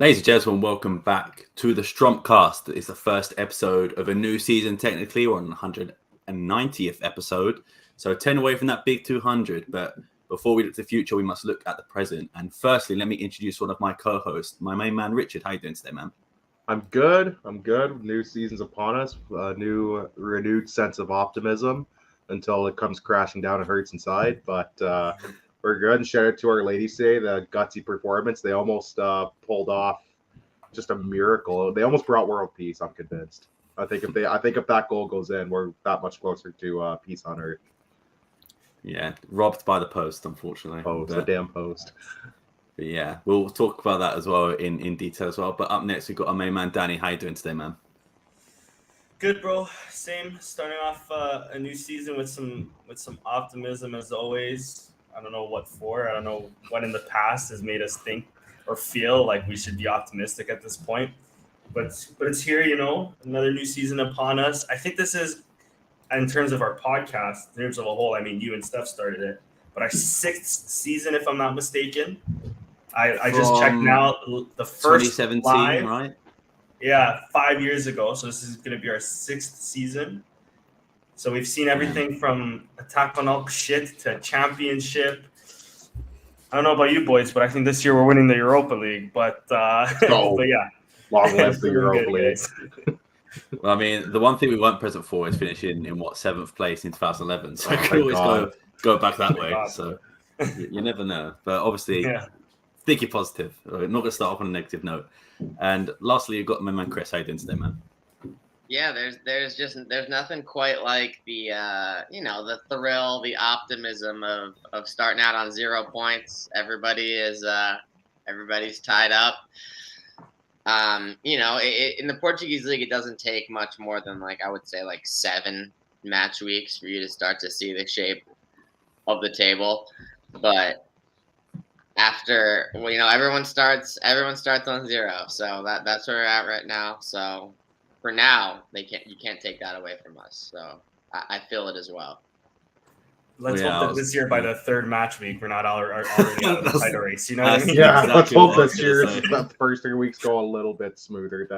Ladies and gentlemen, welcome back to the Strompcast. It's the first episode of a new season, technically. We're on the 190th episode. So 10 away from that big 200. But before we look to the future, we must look at the present. And firstly, let me introduce one of my co-hosts, my main man, Richard. How you doing today, man? I'm good. New season's upon us. A new renewed sense of optimism until it comes crashing down and hurts inside. But we're good. And shout out to our ladies today, the gutsy performance. They almost pulled off just a miracle. They almost brought world peace, I'm convinced. I think if that goal goes in, we're that much closer to peace on earth. Yeah, robbed by the post, unfortunately. The damn post. But yeah, we'll talk about that as well in detail as well. But up next, we've got our main man, Danny. How you doing today, man? Good, bro. Same. Starting off a new season with some optimism as always. I don't know what for. I don't know what in the past has made us think or feel like we should be optimistic at this point. But it's here, another new season upon us. I think this is, in terms of our podcast, in terms of a whole, I mean, you and Steph started it, but our 6th season, if I'm not mistaken. I just checked now the first 2017, live, right? Yeah, 5 years ago. So this is going to be our 6th season. So we've seen everything from attack on all shit to championship. I don't know about you boys, but I think this year we're winning the Europa League. But but yeah, long live the Europa League. Well, I mean, the one thing we weren't present for is finishing in 7th place in 2011. So I could always go back that way. So you never know. But obviously, think you're positive. We're not going to start off on a negative note. And lastly, you've got my man Chris. How you doing today, man? Yeah, there's nothing quite like the the thrill, the optimism of starting out on 0 points. Everybody's tied up. In the Portuguese league, it doesn't take much more than I would say 7 match weeks for you to start to see the shape of the table. But after everyone starts on 0, so that's where we're at right now. So for now, you can't take that away from us. So I feel it as well. Let's hope that this year, by the 3rd match week, we're not already out of the title race. You know what I mean? Yeah, let's hope this year the first 3 weeks go a little bit smoother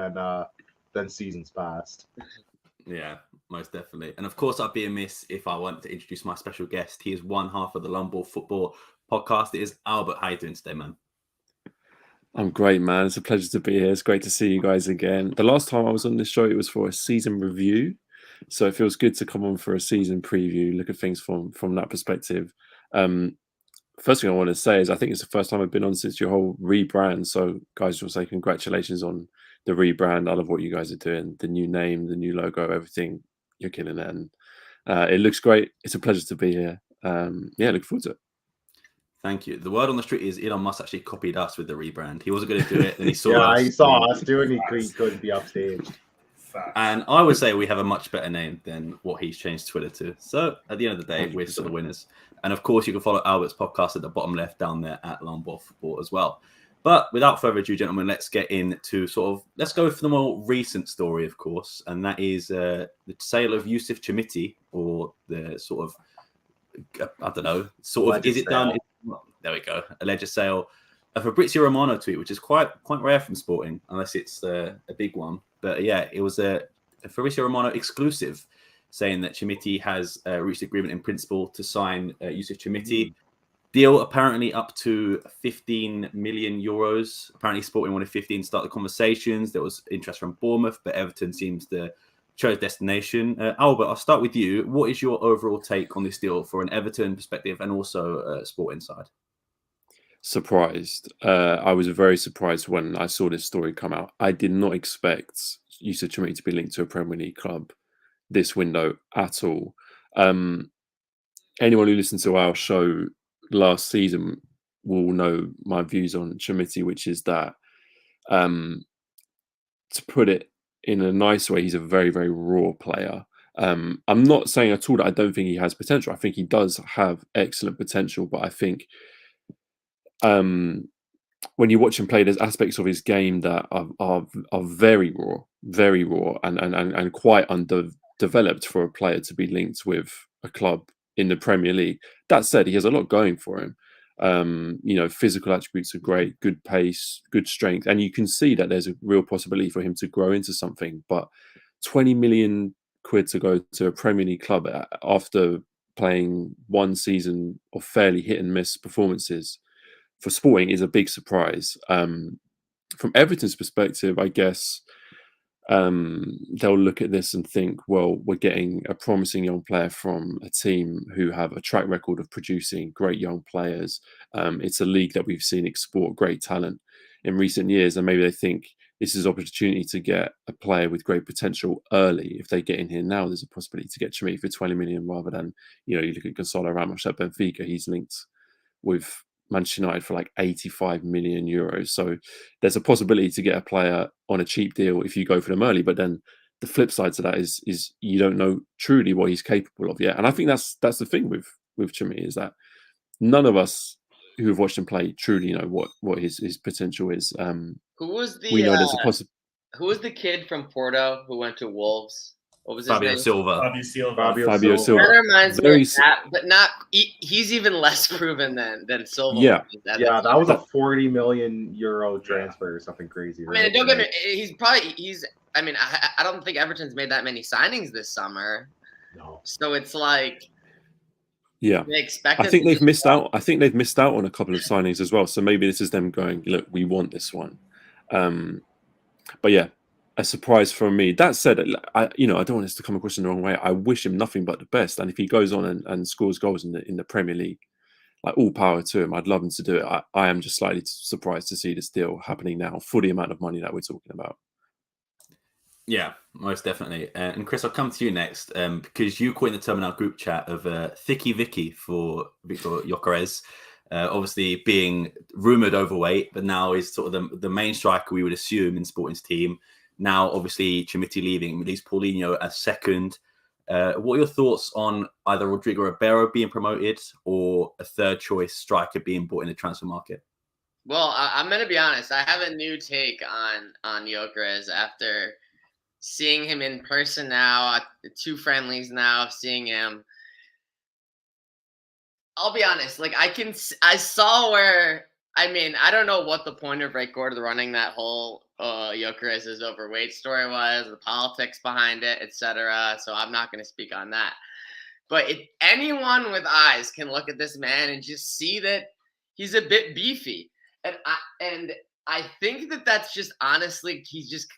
than seasons past. Yeah, most definitely. And of course, I'd be amiss if I wanted to introduce my special guest. He is one half of the Long Ball Futebol podcast. It is Albert. How you doing today, man? I'm great, man. It's a pleasure to be here. It's great to see you guys again. The last time I was on this show, it was for a season review. So it feels good to come on for a season preview, look at things from that perspective. First thing I want to say is I think it's the first time I've been on since your whole rebrand. So guys, will say congratulations on the rebrand. I love what you guys are doing. The new name, the new logo, everything. You're killing it. And it looks great. It's a pleasure to be here. Look forward to it. Thank you. The word on the street is Elon Musk actually copied us with the rebrand. He wasn't going to do it, then he saw us. He saw us doing it. He couldn't be upstaged. And I would say we have a much better name than what he's changed Twitter to. So at the end of the day, 100%. We're still the winners. And of course, you can follow Albert's podcast at the bottom left down there at Long Ball Futebol as well. But without further ado, gentlemen, let's get into let's go for the more recent story, of course. And that is the sale of Yusuf Chamiti, or the I don't know, is it done? There we go. Alleged sale. A Fabrizio Romano tweet, which is quite rare from Sporting, unless it's a big one. But yeah, it was a Fabrizio Romano exclusive, saying that Chamiti has reached agreement in principle to sign Yusuf Chamiti. Deal apparently up to 15 million euros. Apparently Sporting wanted 15 to start the conversations. There was interest from Bournemouth, but Everton seems to chose destination. Albert, I'll start with you. What is your overall take on this deal for an Everton perspective and also Sporting side? Surprised. I was very surprised when I saw this story come out. I did not expect Yusuf Chamiti to be linked to a Premier League club this window at all. Anyone who listened to our show last season will know my views on Chamiti, which is that, to put it in a nice way, he's a very, very raw player. I'm not saying at all that I don't think he has potential. I think he does have excellent potential, but I think when you watch him play, there's aspects of his game that are very raw and quite underdeveloped for a player to be linked with a club in the Premier League. That said, he has a lot going for him. Physical attributes are great, good pace, good strength, and you can see that there's a real possibility for him to grow into something. But 20 million quid to go to a Premier League club after playing one season of fairly hit and miss performances for Sporting is a big surprise. From Everton's perspective, I guess they'll look at this and think, well, we're getting a promising young player from a team who have a track record of producing great young players. It's a league that we've seen export great talent in recent years, and maybe they think this is an opportunity to get a player with great potential early. If they get in here now, there's a possibility to get Chimmy for 20 million rather than, you look at Gonzalo Ramos at Benfica, he's linked with Manchester United for like 85 million euros. So there's a possibility to get a player on a cheap deal if you go for them early. But then the flip side to that is you don't know truly what he's capable of yet. And I think that's the thing with Chimmy, is that none of us who have watched him play truly know what his potential is. Who was the we know there's a possibility. Who was the kid from Porto who went to Wolves? What was his Fabio name? Silva. Fabio Silva. That reminds me of that, but not. He's even less proven than Silva. Yeah, that was a 40 million euro transfer or something crazy. Right? I mean, don't get me. I mean, I don't think Everton's made that many signings this summer. No. So it's like. Yeah, I think they've missed out. I think they've missed out on a couple of signings as well. So maybe this is them going, look, we want this one. But yeah, a surprise from me. That said, I don't want this to come across in the wrong way. I wish him nothing but the best. And if he goes on and scores goals in the Premier League, like, all power to him. I'd love him to do it. I am just slightly surprised to see this deal happening now for the amount of money that we're talking about. Yeah, most definitely. And Chris, I'll come to you next because you coined the term in our group chat of Thicky Vicky for Victor Gyökeres. Obviously being rumoured overweight, but now is sort of the main striker we would assume in Sporting's team. Now, obviously, Chimiti leaving, release Paulinho as second. What are your thoughts on either Rodrigo Ribeiro being promoted or a third choice striker being bought in the transfer market? Well, I'm going to be honest. I have a new take on Gyökeres after seeing him in person now, the 2 friendlies now, seeing him. I'll be honest. Like, I saw where, I mean, I don't know what the point of Ray Gordon running that whole Gyökeres is overweight story was, the politics behind it, etc. So I'm not going to speak on that. But anyone with eyes can look at this man and just see that he's a bit beefy. And I think that's just honestly,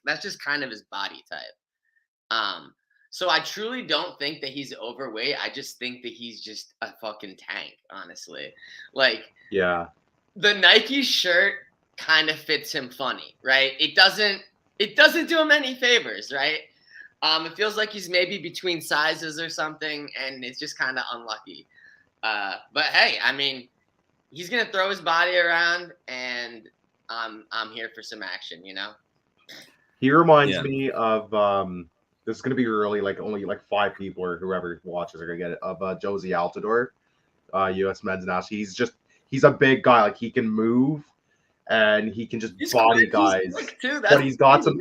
that's just kind of his body type. So I truly don't think that he's overweight. I just think that he's just a fucking tank, honestly. Like, yeah, the Nike shirt kind of fits him funny, right? It doesn't do him any favors, right? It feels like he's maybe between sizes or something, and it's just kind of unlucky. But hey, I mean, he's gonna throw his body around, and I'm here for some action, He reminds me of this is going to be really only 5 people or whoever watches are going to get it, of Josie Altidore, U.S. men's national. He's a big guy. Like, he can move and he can just body guys. But he's got some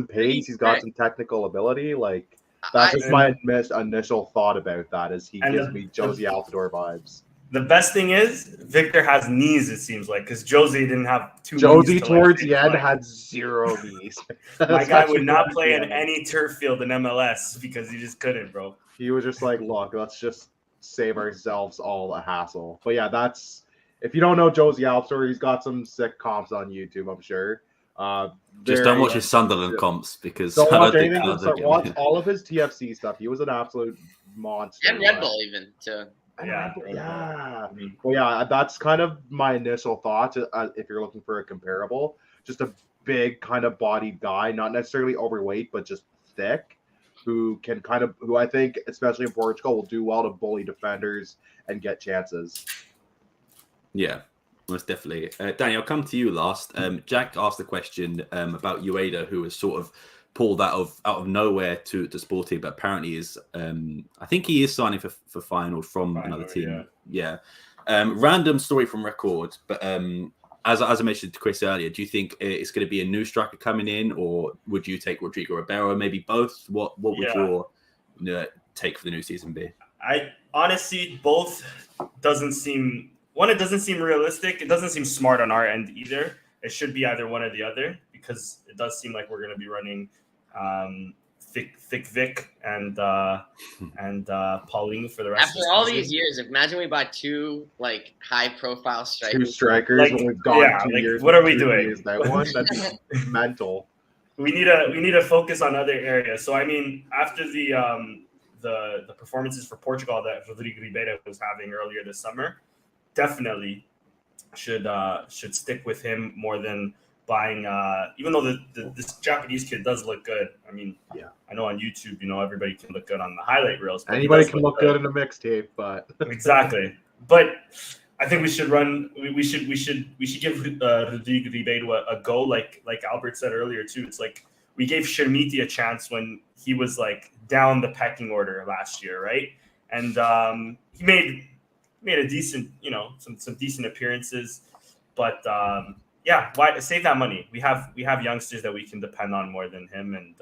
pace. He's got some technical ability. Like, that's just my initial thought about that. Is he gives me Josie Altidore vibes. The best thing is Victor has knees, it seems like, because Josie didn't have 2 knees. Josie towards the end had 0 knees. My guy would not play in any turf field in MLS because he just couldn't, bro. He was just like, look, let's just save ourselves all a hassle. But yeah, if you don't know Josie Altidore, he's got some sick comps on YouTube, I'm sure. Just don't watch his Sunderland comps because don't watch anything. Watch all of his TFC stuff. He was an absolute monster. And Red Bull even too. Yeah. Well, yeah, that's kind of my initial thought. If you're looking for a comparable, just a big kind of bodied guy, not necessarily overweight, but just thick, who I think, especially in Portugal, will do well to bully defenders and get chances. Yeah, most definitely. Danny, I'll come to you last. Jack asked a question about Ueda, who was sort of pulled out of nowhere to Sporting, but apparently is I think he is signing for Feyenoord from another team. Yeah. Random story from Record, but as I mentioned to Chris earlier, do you think it's going to be a new striker coming in, or would you take Rodrigo Ribeiro? Maybe both. What would your take for the new season be? I honestly, both doesn't seem one, it doesn't seem realistic. It doesn't seem smart on our end either. It should be either one or the other because it does seem like we're going to be running Thick Vic and Paulinho for the rest. After of the all season. these years, imagine we bought two like high-profile strikers. Two strikers Like, when we've gone 2 like, years. what are we two doing? years, that one, that'd be mental. We need to focus on other areas. So I mean, after the performances for Portugal that Rodrigo Ribeiro was having earlier this summer, definitely should stick with him more than buying. Even though this Japanese kid does look good. I mean, yeah, I know on YouTube, everybody can look good on the highlight reels. Anybody can look good in a mixtape, but exactly. But I think we should run. We should give Rodrigo Ribeiro a go, like Albert said earlier too. It's like we gave Shermiti a chance when he was like down the pecking order last year, right? And he made a decent, some decent appearances, but why save that money? We have youngsters that we can depend on more than him, and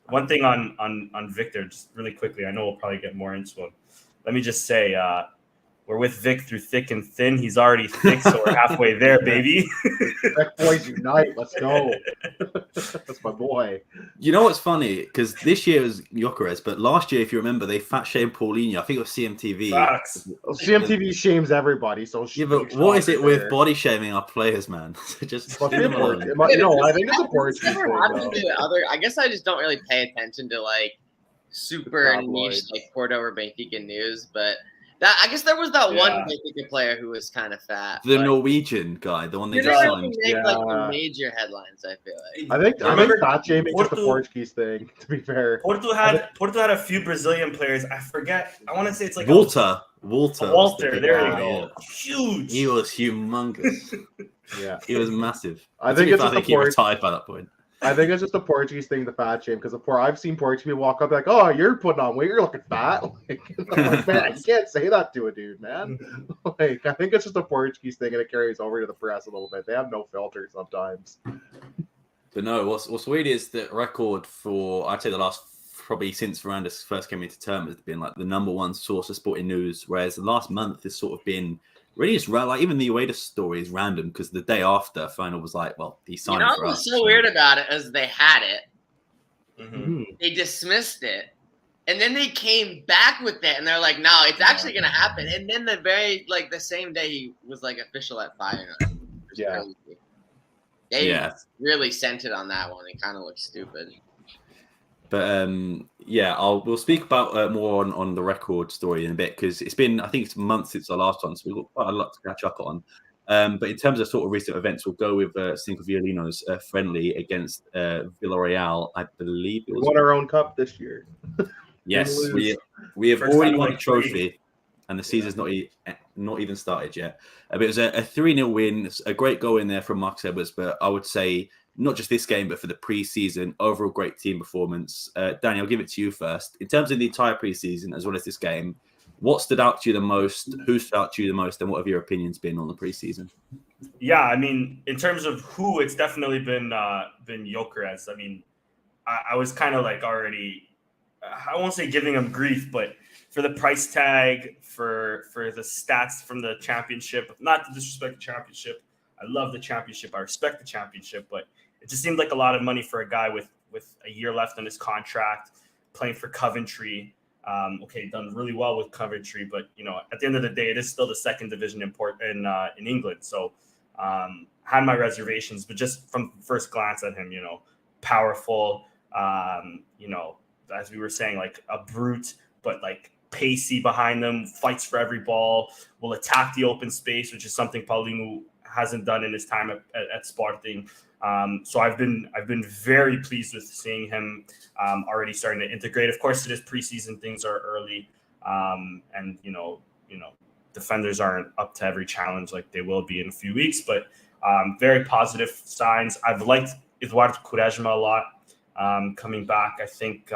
one thing on Victor, just really quickly. I know we'll probably get more into him. Let me just say, we're with Vic through thick and thin. He's already thick, so we're halfway there, baby. Tech boys unite. Let's go. That's my boy. You know what's funny? Because this year was Gyökeres, but last year, if you remember, they fat shamed Paulinho. I think it was CMTV. Facts. Well, CMTV shames everybody, so Yeah, but what is it with body shaming our players, man? Just I think it's a Portuguese Never thing, happened though. to other. I guess I just don't really pay attention to like super The niche tabloids. like Porto or Benfica news, but that I guess there was that one Yeah. Benfica player who was kind of fat. the but Norwegian guy, the one they he just didn't signed. really make like the Yeah. major headlines. I feel like. I think Remember, fat shaming is just a Porto- Portuguese thing. To be fair, Porto had a few Brazilian players. I forget. I want to say it's like Walter. was the Walter. big There guy, you go. yeah. Huge. He was humongous. yeah. He was massive. I think it's I just think a he Port- retired by that point. I think it's just a Portuguese thing, the fat shame, because I've seen Portuguese people walk up like, "Oh, you're putting on weight. You're looking fat." Like, I'm like, man, you can't say that to a dude, man. Like, I think it's just a Portuguese thing, and it carries over to the press a little bit. They have no filter sometimes. But no, what's weird is that record for, I'd say the last, probably since Verandas first came into term, has been like the number one source of sporting news, whereas the last month has sort of been really just like even the Ueda story is random because the day after final was like, well, he's signing for What's us. so weird about it is they had it, Mhm. they dismissed it, and then they came back with it, and they're like, "No, it's actually gonna happen." And then the same day he was like official at Feyenoord. It was Yeah. crazy. They Yeah. really sent it on that one. It kind of looked stupid. But we'll speak about more on the record story in a bit because it's been, I think it's months since our last one, so we've got quite a lot to catch up on. But in terms of sort of recent events, we'll go with Cinco Violino's friendly against Villarreal, I believe it We was. won our own cup this year. Yes, lose. we have First already time won a like trophy, three. and the season's not even started yet. But it was a 3-0 win, a great goal in there from Marcus Edwards. But I would say not just this game, but for the pre-season, overall great team performance. Danny, I'll give it to you first. In terms of the entire pre-season as well as this game, what stood out to you the most? Who stood out to you the most? And what have your opinions been on the pre-season? Yeah, I mean, in terms of who, it's definitely been Gyökeres. I mean, I was kind of like already, I won't say giving him grief, but for the price tag, for the stats from the championship, not to disrespect the championship. I love the championship. I respect the championship, but it just seemed like a lot of money for a guy with a year left on his contract, playing for Coventry. Done really well with Coventry, but at the end of the day, it is still the second division in England. So had my reservations, but just from first glance at him, powerful, as we were saying, like a brute, but like pacey behind them, fights for every ball, will attack the open space, which is something Paulinho hasn't done in his time at Sporting. So I've been very pleased with seeing him already starting to integrate. Of course, it is preseason; things are early, and defenders aren't up to every challenge like they will be in a few weeks. But very positive signs. I've liked Eduardo Quaresma a lot coming back. I think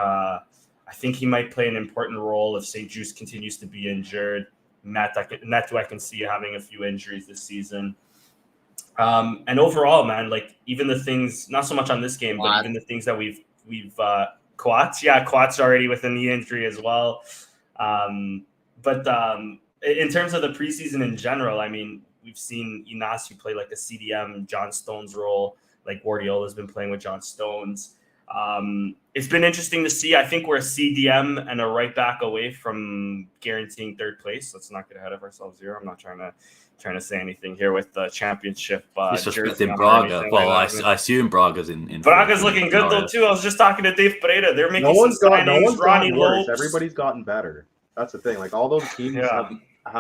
he might play an important role if St. Juice continues to be injured. Neto, I can see having a few injuries this season. And overall, man, like even the things, not so much on this game, but even the things that we've Coates already with a knee injury as well. But in terms of the preseason in general, I mean, we've seen Inacio play like a CDM, John Stones role, like Guardiola's been playing with John Stones. It's been interesting to see. I think we're a CDM and a right back away from guaranteeing third place. Let's not get ahead of ourselves here. I'm not trying to say anything here with the championship. Disrespecting Braga. Well, I assume Braga's in. Braga's looking good though too. I was just talking to Dave Pereira. They're making no one's gotten worse. Everybody's gotten better. That's the thing. Like all those teams have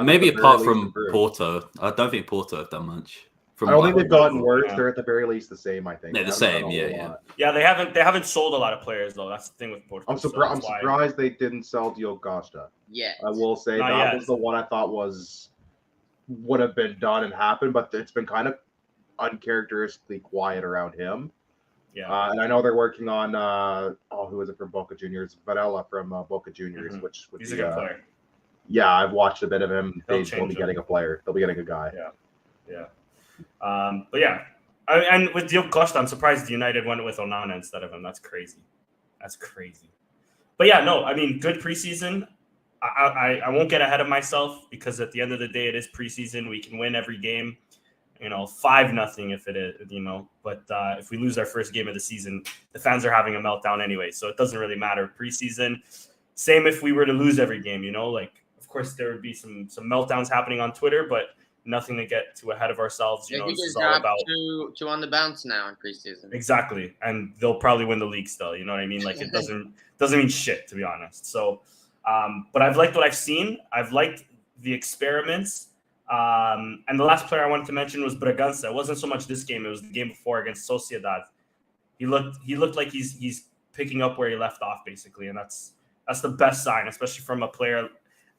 maybe apart from Porto. I don't think Porto have done much. I don't think they've gotten worse. Yeah. They're at the very least the same, I think. They're the same, yeah. Yeah, they haven't sold a lot of players though. That's the thing with Portugal. I'm surprised they didn't sell Diogo Costa. Yeah, I will say that was the one I thought would have been done and happened, but it's been kind of uncharacteristically quiet around him. Yeah, and I know they're working on who is it from Boca Juniors? Varela from Boca Juniors, which would he's a good player. Yeah, I've watched a bit of him. They'll be getting a player. They'll be getting a guy. Yeah. But yeah, and with Diogo Costa, I'm surprised United went with Onana instead of him. That's crazy. But yeah, no, I mean, good preseason. I won't get ahead of myself because at the end of the day, it is preseason. We can win every game, 5-0 if it is, But if we lose our first game of the season, the fans are having a meltdown anyway, so it doesn't really matter. Preseason, same if we were to lose every game. Of course there would be some meltdowns happening on Twitter, but nothing to get too ahead of ourselves. This is all about two on the bounce now in preseason. Exactly, and they'll probably win the league still. You know what I mean? Like it doesn't mean shit, to be honest. So, but I've liked what I've seen. I've liked the experiments. And the last player I wanted to mention was Bragança. It wasn't so much this game; it was the game before against Sociedad. He looked like he's picking up where he left off, basically, and that's the best sign, especially from a player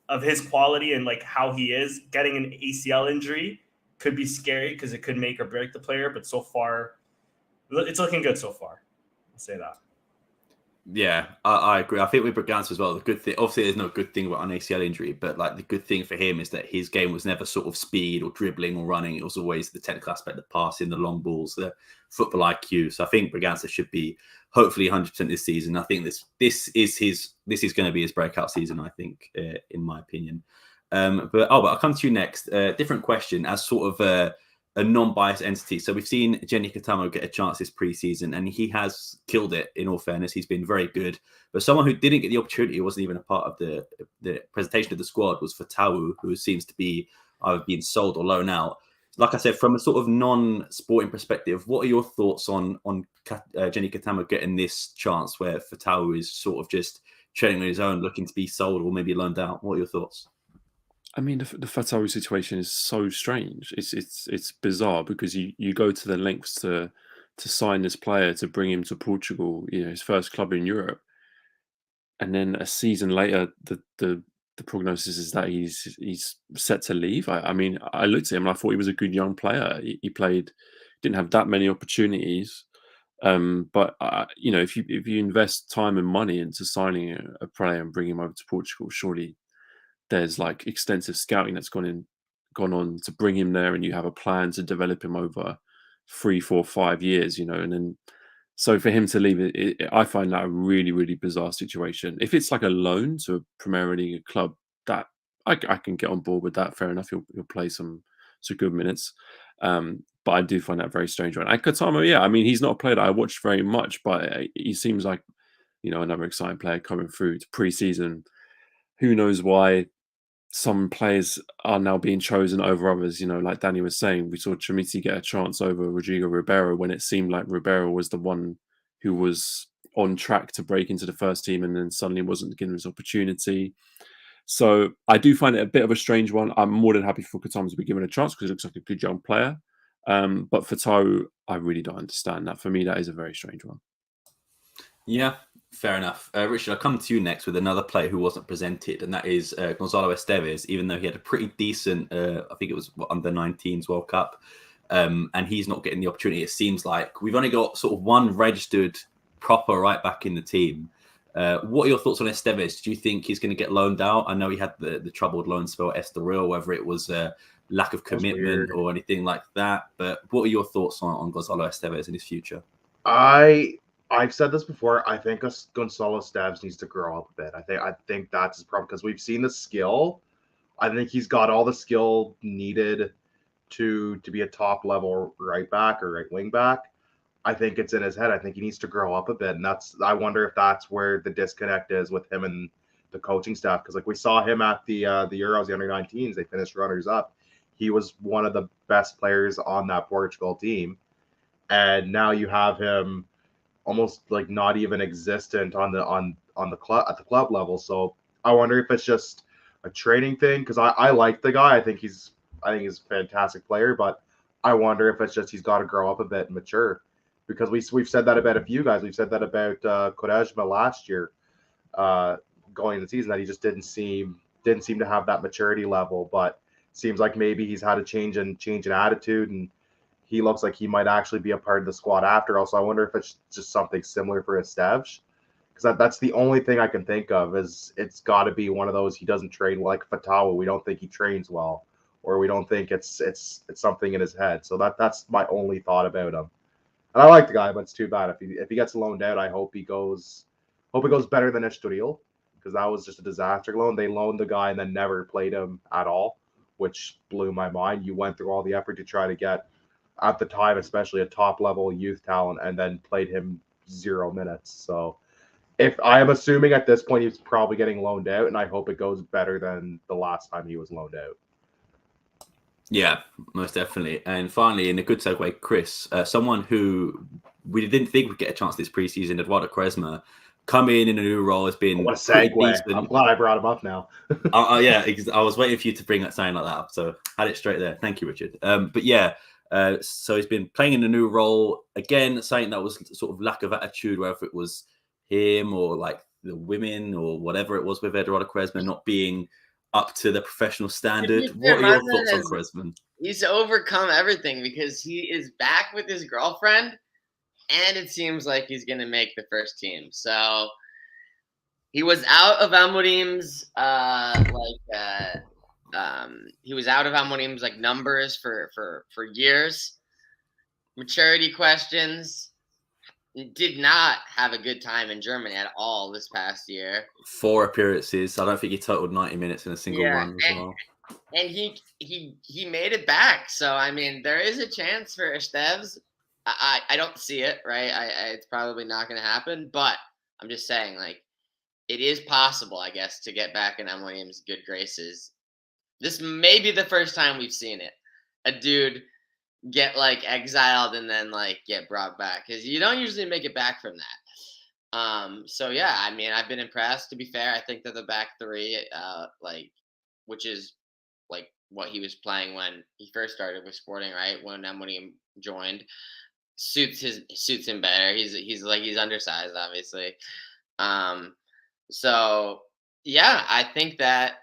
of his quality and like how he is. Getting an ACL injury could be scary because it could make or break the player, but so far it's looking good so far. I'll say that. Yeah, I agree. I think with Bragança as well, the good thing, obviously there's no good thing about an ACL injury, but like the good thing for him is that his game was never sort of speed or dribbling or running. It was always the technical aspect, the passing, the long balls, the football IQ. So I think Bragança should be hopefully 100% this season. I think this is going to be his breakout season, I think, in my opinion. But I'll come to you next. Different question as sort of a non-biased entity. So we've seen Jenny Katamo get a chance this preseason, and he has killed it. In all fairness, he's been very good. But someone who didn't get the opportunity, wasn't even a part of the presentation of the squad, was Fatawu, who seems to be either being sold or loaned out. Like I said, from a sort of non-sporting perspective, what are your thoughts on Jenny Katamo getting this chance where Fatawu is sort of just training on his own, looking to be sold or maybe loaned out? What are your thoughts? I mean, the Fatawu situation is so strange. It's bizarre because you go to the lengths to sign this player, to bring him to Portugal, his first club in Europe, and then a season later, the prognosis is that he's set to leave. I mean, I looked at him and I thought he was a good young player. He didn't have that many opportunities, but if you invest time and money into signing a player and bring him over to Portugal, surely there's like extensive scouting that's gone on to bring him there, and you have a plan to develop him over 3, 4, 5 years, and then so for him to leave, I find that a really, really bizarre situation. If it's like a loan to a Premier League club, that I can get on board with that. Fair enough, he'll play some good minutes, but I do find that very strange. And Katamo, yeah, I mean, he's not a player that I watched very much, but he seems like another exciting player coming through to pre-season. Who knows why some players are now being chosen over others, like Danny was saying. We saw Trimiti get a chance over Rodrigo Ribeiro when it seemed like Ribeiro was the one who was on track to break into the first team, and then suddenly wasn't given his opportunity. So I do find it a bit of a strange one. I'm more than happy for Katamo to be given a chance because he looks like a good young player. But for Tau, I really don't understand that. For me, that is a very strange one. Yeah, fair enough. Richard, I'll come to you next with another player who wasn't presented, and that is Gonzalo Esteves, even though he had a pretty decent, I think it was under 19s World Cup, and he's not getting the opportunity. It seems like we've only got sort of one registered proper right back in the team. What are your thoughts on Esteves? Do you think he's going to get loaned out? I know he had the troubled loan spell at Estoril, whether it was lack of commitment or anything like that. But what are your thoughts on Gonzalo Esteves in his future? I've said this before. I think Gonzalo Esteves needs to grow up a bit. I think that's his problem because we've seen the skill. I think he's got all the skill needed to be a top level right back or right wing back. I think it's in his head. I think he needs to grow up a bit, and I wonder if that's where the disconnect is with him and the coaching staff. Because like we saw him at the Euros, the under-19s, they finished runners up. He was one of the best players on that Portugal team, and now you have him almost like not even existent on the club at the club level. So I wonder if it's just a training thing, because I like the guy. I think he's a fantastic player, but I wonder if it's just he's got to grow up a bit and mature, because we've said that about a few guys. We've said that about Quaresma last year, going into the season, that he just didn't seem to have that maturity level. But seems like maybe he's had a change in attitude, and he looks like he might actually be a part of the squad after all. So I wonder if it's just something similar for Estevez, because that's the only thing I can think of. Is it's got to be one of those, he doesn't train like Fatawa. We don't think he trains well, or we don't think it's something in his head. So that's my only thought about him. And I like the guy, but it's too bad if he gets loaned out. I hope he goes better than Estoril, because that was just a disaster loan. They loaned the guy and then never played him at all, which blew my mind. You went through all the effort to try to get, at the time especially, a top level youth talent, and then played him 0 minutes. So if I am assuming at this point he's probably getting loaned out, and I hope it goes better than the last time he was loaned out. Yeah, most definitely. And finally, in a good segue, Chris, someone who we didn't think would get a chance this preseason, Eduardo Quaresma, come in a new role, has been what a segue. I'm glad I brought him up now. Yeah, I was waiting for you to bring that something like that up, so had it straight there. Thank you, Richard. But yeah, so he's been playing in a new role again, saying that was sort of lack of attitude, whether it was him or like the women or whatever it was with Eduardo Quaresma not being up to the professional standard. What are your thoughts on Quaresma? He's overcome everything, because he is back with his girlfriend, and it seems like he's going to make the first team. So he was out of Amorim's numbers for years. Maturity questions. Did not have a good time in Germany at all this past year. 4 appearances. I don't think he totaled 90 minutes in a single one as well. And he made it back. So I mean, there is a chance for Estevez. I don't see it, right? It's probably not going to happen, but I'm just saying, like, it is possible, I guess, to get back in Amorim's good graces. This may be the first time we've seen it. A dude get like exiled and then like get brought back, because you don't usually make it back from that. So yeah, I mean, I've been impressed. To be fair, I think that the back three, which is like what he was playing when he first started with Sporting, right? When Amorim joined, suits him better. He's undersized, obviously. So yeah, I think that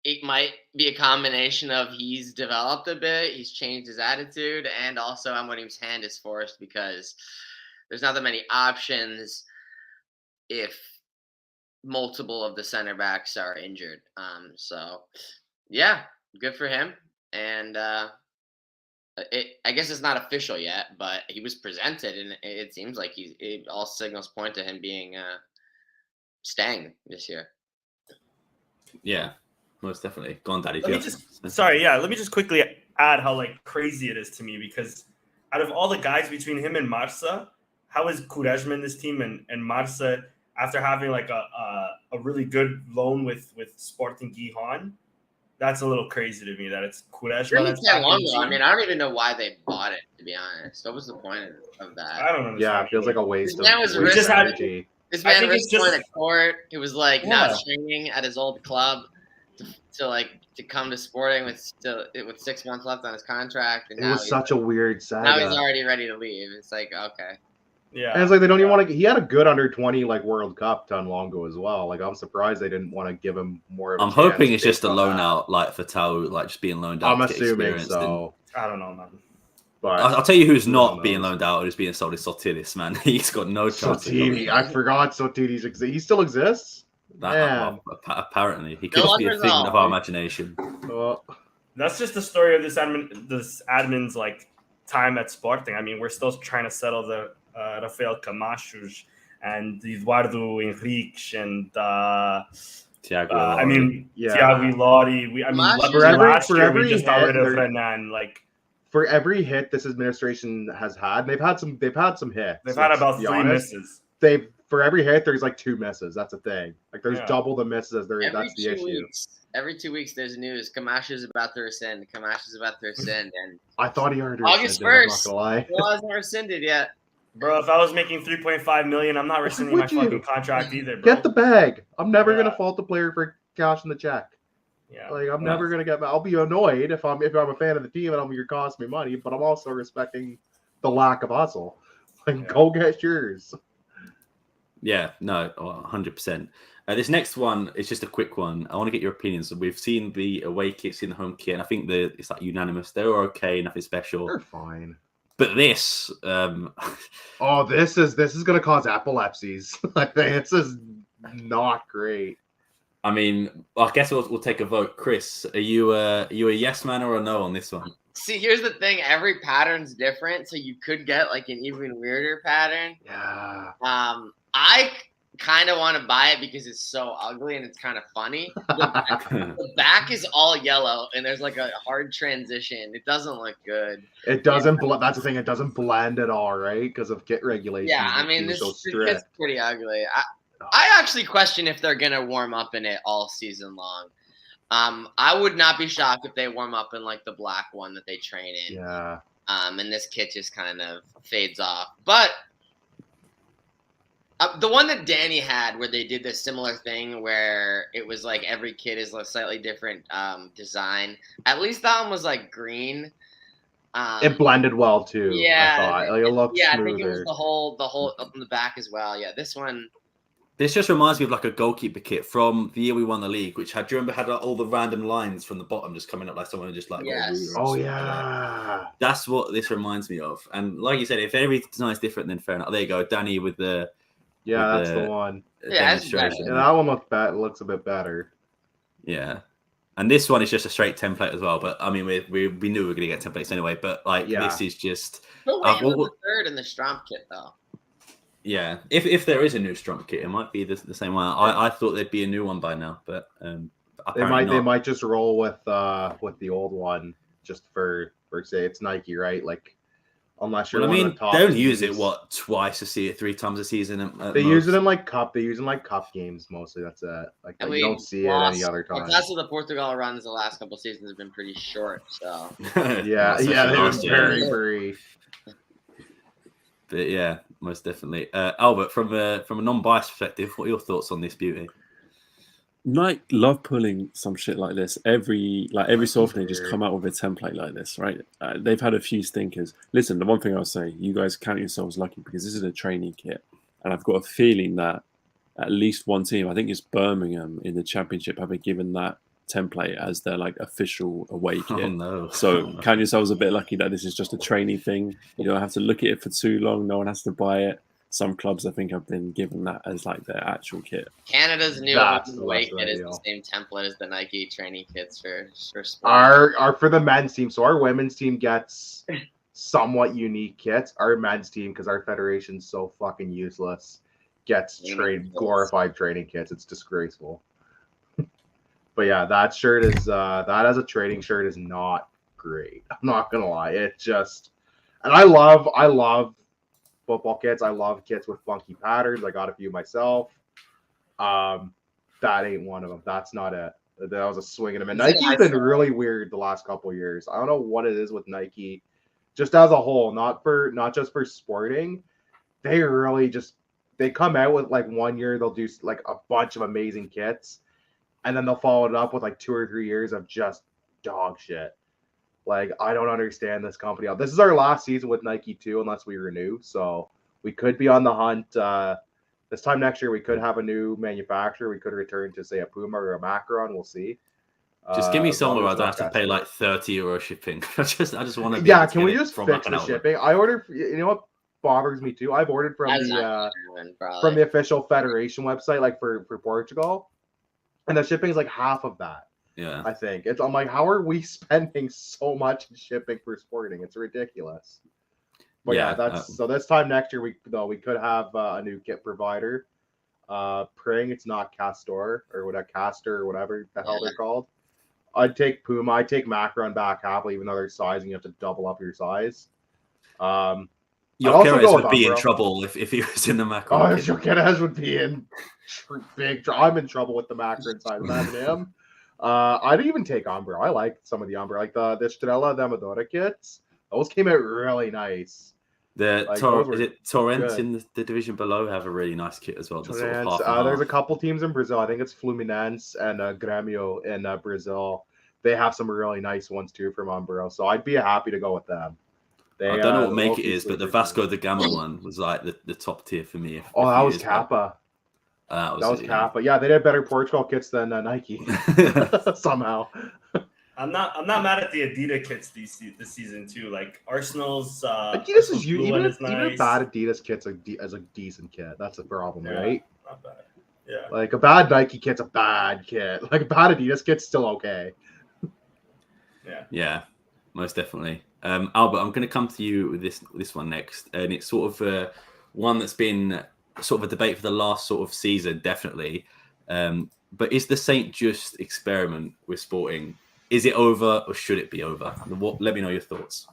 it might be a combination of he's developed a bit, he's changed his attitude, and also Amorim's hand is forced, because there's not that many options if multiple of the center backs are injured. So yeah, good for him. And I guess it's not official yet, but he was presented, and it seems like all signals point to him being staying this year. Yeah. Most definitely. Go on, Daddy. Let me just quickly add how like crazy it is to me, because out of all the guys between him and Marsa, how is Quaresma in this team, and Marsa, after having like a really good loan with Sporting Gijon, that's a little crazy to me that it's Quaresma. I mean, I don't even know why they bought it, to be honest. What was the point of that? I don't know. Yeah, it feels like a waste of energy. This man was going to court. He was like not training at his old club to come to Sporting with 6 months left on his contract. And it was such a weird saga. Now he's already ready to leave. It's like, okay. Yeah. And it's like they don't even want to. He had a good under-20 like World Cup done long ago as well. Like I'm surprised they didn't want to give him more of a chance. I'm hoping it's just a loan out, like for Tau, like just being loaned out. I'm assuming so. I don't know, man. But I'll tell you who's not being loaned out or who's being sold is Sotiris, man. He's got no chance. Sotiri, I forgot Sotiris exists. He still exists? Apparently. He could be a figment of our imagination. That's just the story of this admin's like time at Sporting. I mean, we're still trying to settle the Rafael Camachos and Eduardo Henrique and Thiago. I mean, Yeah. Thiago Lodi. Last year we just got rid of Renan. Like for every hit this administration has had, they've had some hits. They've had about 3 misses. For every hit, there's like 2 misses. That's the thing. Like there's double the misses as there is. That's the issue. Every 2 weeks, there's news. Camacho's about to rescind. And I thought he already August 1st. I'm not gonna lie. Well, hasn't rescinded yet. Bro, if I was making $3.5 million, I'm not rescinding my fucking contract either, bro. Get the bag. I'm never gonna fault the player for cashing the check. Yeah. Like I'm never gonna get. I'll be annoyed if I'm a fan of the team and you're costing me money, but I'm also respecting the lack of hustle. Like go get yours. Yeah, no, 100%. This next one is just a quick one. I want to get your opinions. We've seen the away kits in the home kit, and I think it's like unanimous. They're okay, nothing special. They're fine. But this, this is gonna cause epilepsies. Like this is not great. I mean, I guess we'll take a vote. Chris, are you a yes man or a no on this one? See, here's the thing. Every pattern's different, so you could get like an even weirder pattern. Yeah. I kind of want to buy it because it's so ugly and it's kind of funny. The back is all yellow and there's like a hard transition. It doesn't look good. It doesn't. That's the thing. It doesn't blend at all, right? Because of kit regulations. Yeah, I mean, this is pretty ugly. I actually question if they're gonna warm up in it all season long. I would not be shocked if they warm up in like the black one that they train in. Yeah. And this kit just kind of fades off. But the one that Danny had where they did this similar thing where it was like every kit is a slightly different design. At least that one was like green. It blended well too. Yeah. I thought. Like, it looked smoother. I think it was the whole up in the back as well. Yeah, this one. This just reminds me of like a goalkeeper kit from the year we won the league, which had all the random lines from the bottom just coming up like someone just like. Yes. Oh yeah. That's what this reminds me of. And like you said, if every design is different, then fair enough. There you go, Danny with the. Yeah, that's the one. Yeah, that one looks a bit better. Yeah, and this one is just a straight template as well. But I mean, we knew we were going to get templates anyway. But like, this is just. But wait, the third in the Stromp kit though. Yeah, if there is a new Stromp kit, it might be the same one. I thought there'd be a new one by now, but they might just roll with the old one just for say it's Nike, right? Like. Unless you're they don't use it twice a season, 3 times a season. They use it in like cup. They use it in like cup games mostly. That's it. Like you don't see it any other time. That's what the Portugal runs the last couple of seasons have been pretty short. So yeah, they was very. But yeah, most definitely. Albert, from a non-biased perspective, what are your thoughts on this beauty? Nike love pulling some shit like this every so often. They just come out with a template like this, right? They've had a few stinkers. Listen, the one thing I'll say, you guys count yourselves lucky because this is a training kit, and I've got a feeling that at least one team, I think it's Birmingham in the championship, have been given that template as their like official away kit. Oh, no. So count yourselves a bit lucky that this is just a training thing. You don't have to look at it for too long. No one has to buy it. Some clubs, I think, have been given that as like their actual kit. Canada's new away kit is the same template as the Nike training kits for sport. Our for the men's team. So our women's team gets somewhat unique kits. Our men's team, because our federation's so fucking useless, gets glorified training kits. It's disgraceful. But yeah, that shirt is that as a training shirt is not great. I'm not gonna lie. It just, and I love football kits. I love kits with funky patterns. I got a few myself. That ain't one of them. That's not it. That was a swing and a miss. Nike's been really weird the last couple of years. I don't know what it is with Nike, just as a whole, not just for sporting. They really they come out with like 1 year they'll do like a bunch of amazing kits, and then they'll follow it up with like 2 or 3 years of just dog shit. Like, I don't understand this company. This is our last season with Nike too, unless we renew. So we could be on the hunt. This time next year, we could have a new manufacturer. We could return to, say, a Puma or a Macron. We'll see. Just give me somewhere I don't have to pay like €30 shipping. I just want to. Yeah, can we just fix the shipping? I ordered. You know what bothers me too? I've ordered from the official federation website, like for Portugal, and the shipping is like half of that. Yeah, I think I'm like, how are we spending so much in shipping for sporting? It's ridiculous. But yeah, that's so this time next year we could have a new kit provider. Praying it's not Castor or whatever, Castor or whatever the hell they're called. I'd take Puma. I'd take Macron back happily, even though they're sizing. You have to double up your size. Jokeres would be in trouble if he was in the Macron. Jokeres would be in big trouble. I'm in trouble with the Macron side. Imagine him. I'd even take Umbro. I like some of the Umbro, like the Strela Demadora kits. Those came out really nice. Torrent in the division below have a really nice kit as well. There's a couple teams in Brazil. I think it's Fluminense and Grêmio in Brazil. They have some really nice ones too from Umbro. So I'd be happy to go with them. I don't know what make it is, but the Vasco da Gama one was like the top tier for me. That was Kappa. That was Kappa. Yeah, they did better Portugal kits than Nike somehow. I'm not mad at the Adidas kits this season too. Like Arsenal's Adidas is even a bad Adidas kit's as a decent kit. That's a problem, right? Not bad. Yeah. Like a bad Nike kit's a bad kit. Like a bad Adidas kit's still okay. Yeah, most definitely. Albert, I'm going to come to you with this one next, and it's sort of one that's been sort of a debate for the last sort of season, definitely. But is the St. Just experiment with Sporting, is it over or should it be over? Let me know your thoughts.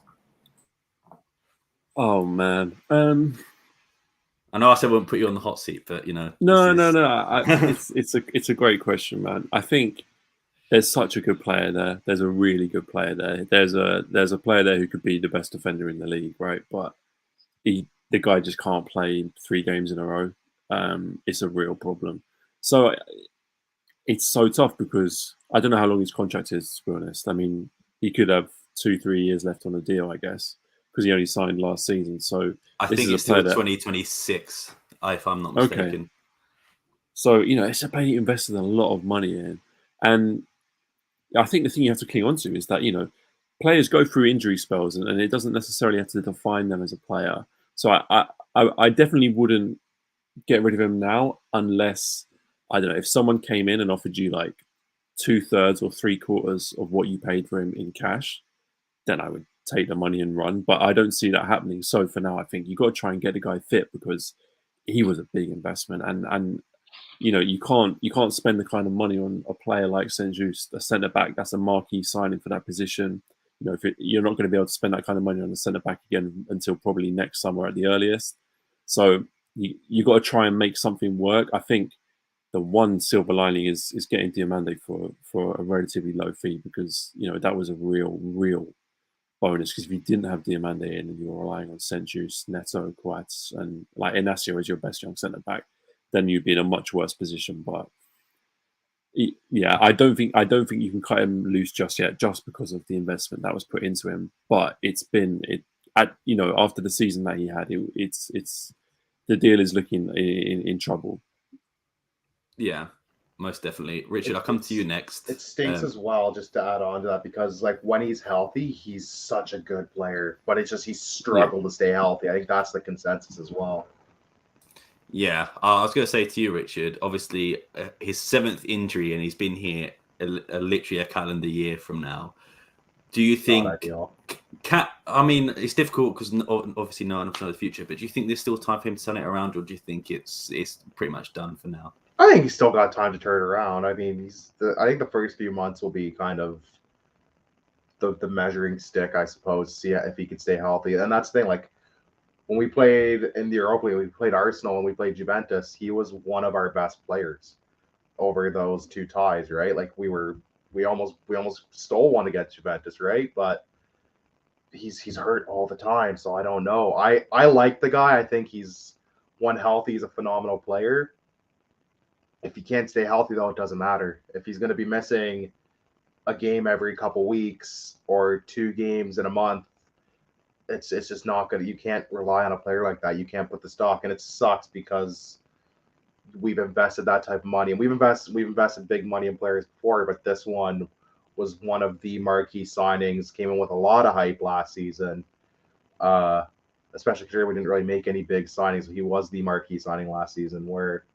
Oh man, I know I said I wouldn't put you on the hot seat, but no. It's a great question, man. I think there's such a good player there. There's a really good player there. There's a player there who could be the best defender in the league, right? But the guy just can't play 3 games in a row. It's a real problem. So it's so tough because I don't know how long his contract is, to be honest. I mean, he could have 2-3 years left on the deal, I guess, because he only signed last season. So I think it's still 2026, if I'm not mistaken. Okay. So, it's a player he invested a lot of money in. And I think the thing you have to cling on to is that, players go through injury spells and it doesn't necessarily have to define them as a player. So I definitely wouldn't get rid of him now unless, I don't know, if someone came in and offered you like 2/3 or 3/4 of what you paid for him in cash, then I would take the money and run. But I don't see that happening. So for now, I think you've got to try and get the guy fit because he was a big investment. And you can't spend the kind of money on a player like St. Just, a centre back. That's a marquee signing for that position. You're not going to be able to spend that kind of money on a centre back again until probably next summer at the earliest. So you got to try and make something work. I think the one silver lining is getting Diamande for a relatively low fee because that was a real bonus. Because if you didn't have Diamande in and you were relying on St. Just, Neto, Coates, and like Inacio as your best young centre back, then you'd be in a much worse position. But yeah, I don't think you can cut him loose just yet, just because of the investment that was put into him. But after the season that he had, it's the deal is looking in trouble. Yeah, most definitely. Richard, I'll come to you next. It stinks as well, just to add on to that, because like when he's healthy, he's such a good player, but it's just he's struggled to stay healthy. I think that's the consensus as well. Yeah, I was going to say to you, Richard, obviously his 7th injury, and he's been here literally a calendar year from now. Do you think? I mean, it's difficult because obviously no one knows the future. But do you think there's still time for him to turn it around, or do you think it's pretty much done for now? I think he's still got time to turn it around. I mean, I think the first few months will be kind of the measuring stick, I suppose, to see if he can stay healthy. And that's the thing, like when we played in the Europa League, we played Arsenal and we played Juventus. He was one of our best players over those 2 ties, right? Like we almost stole one against Juventus, right? But he's hurt all the time, so I don't know. I like the guy. I think he's healthy. He's a phenomenal player. If he can't stay healthy, though, it doesn't matter. If he's going to be missing a game every couple weeks or 2 games in a month, it's just not going to. You can't rely on a player like that. You can't put the stock, and it sucks because we've invested that type of money, and we've invested big money in players before, but this one was one of the marquee signings. Came in with a lot of hype last season, especially because we didn't really make any big signings. He was the marquee signing last season, where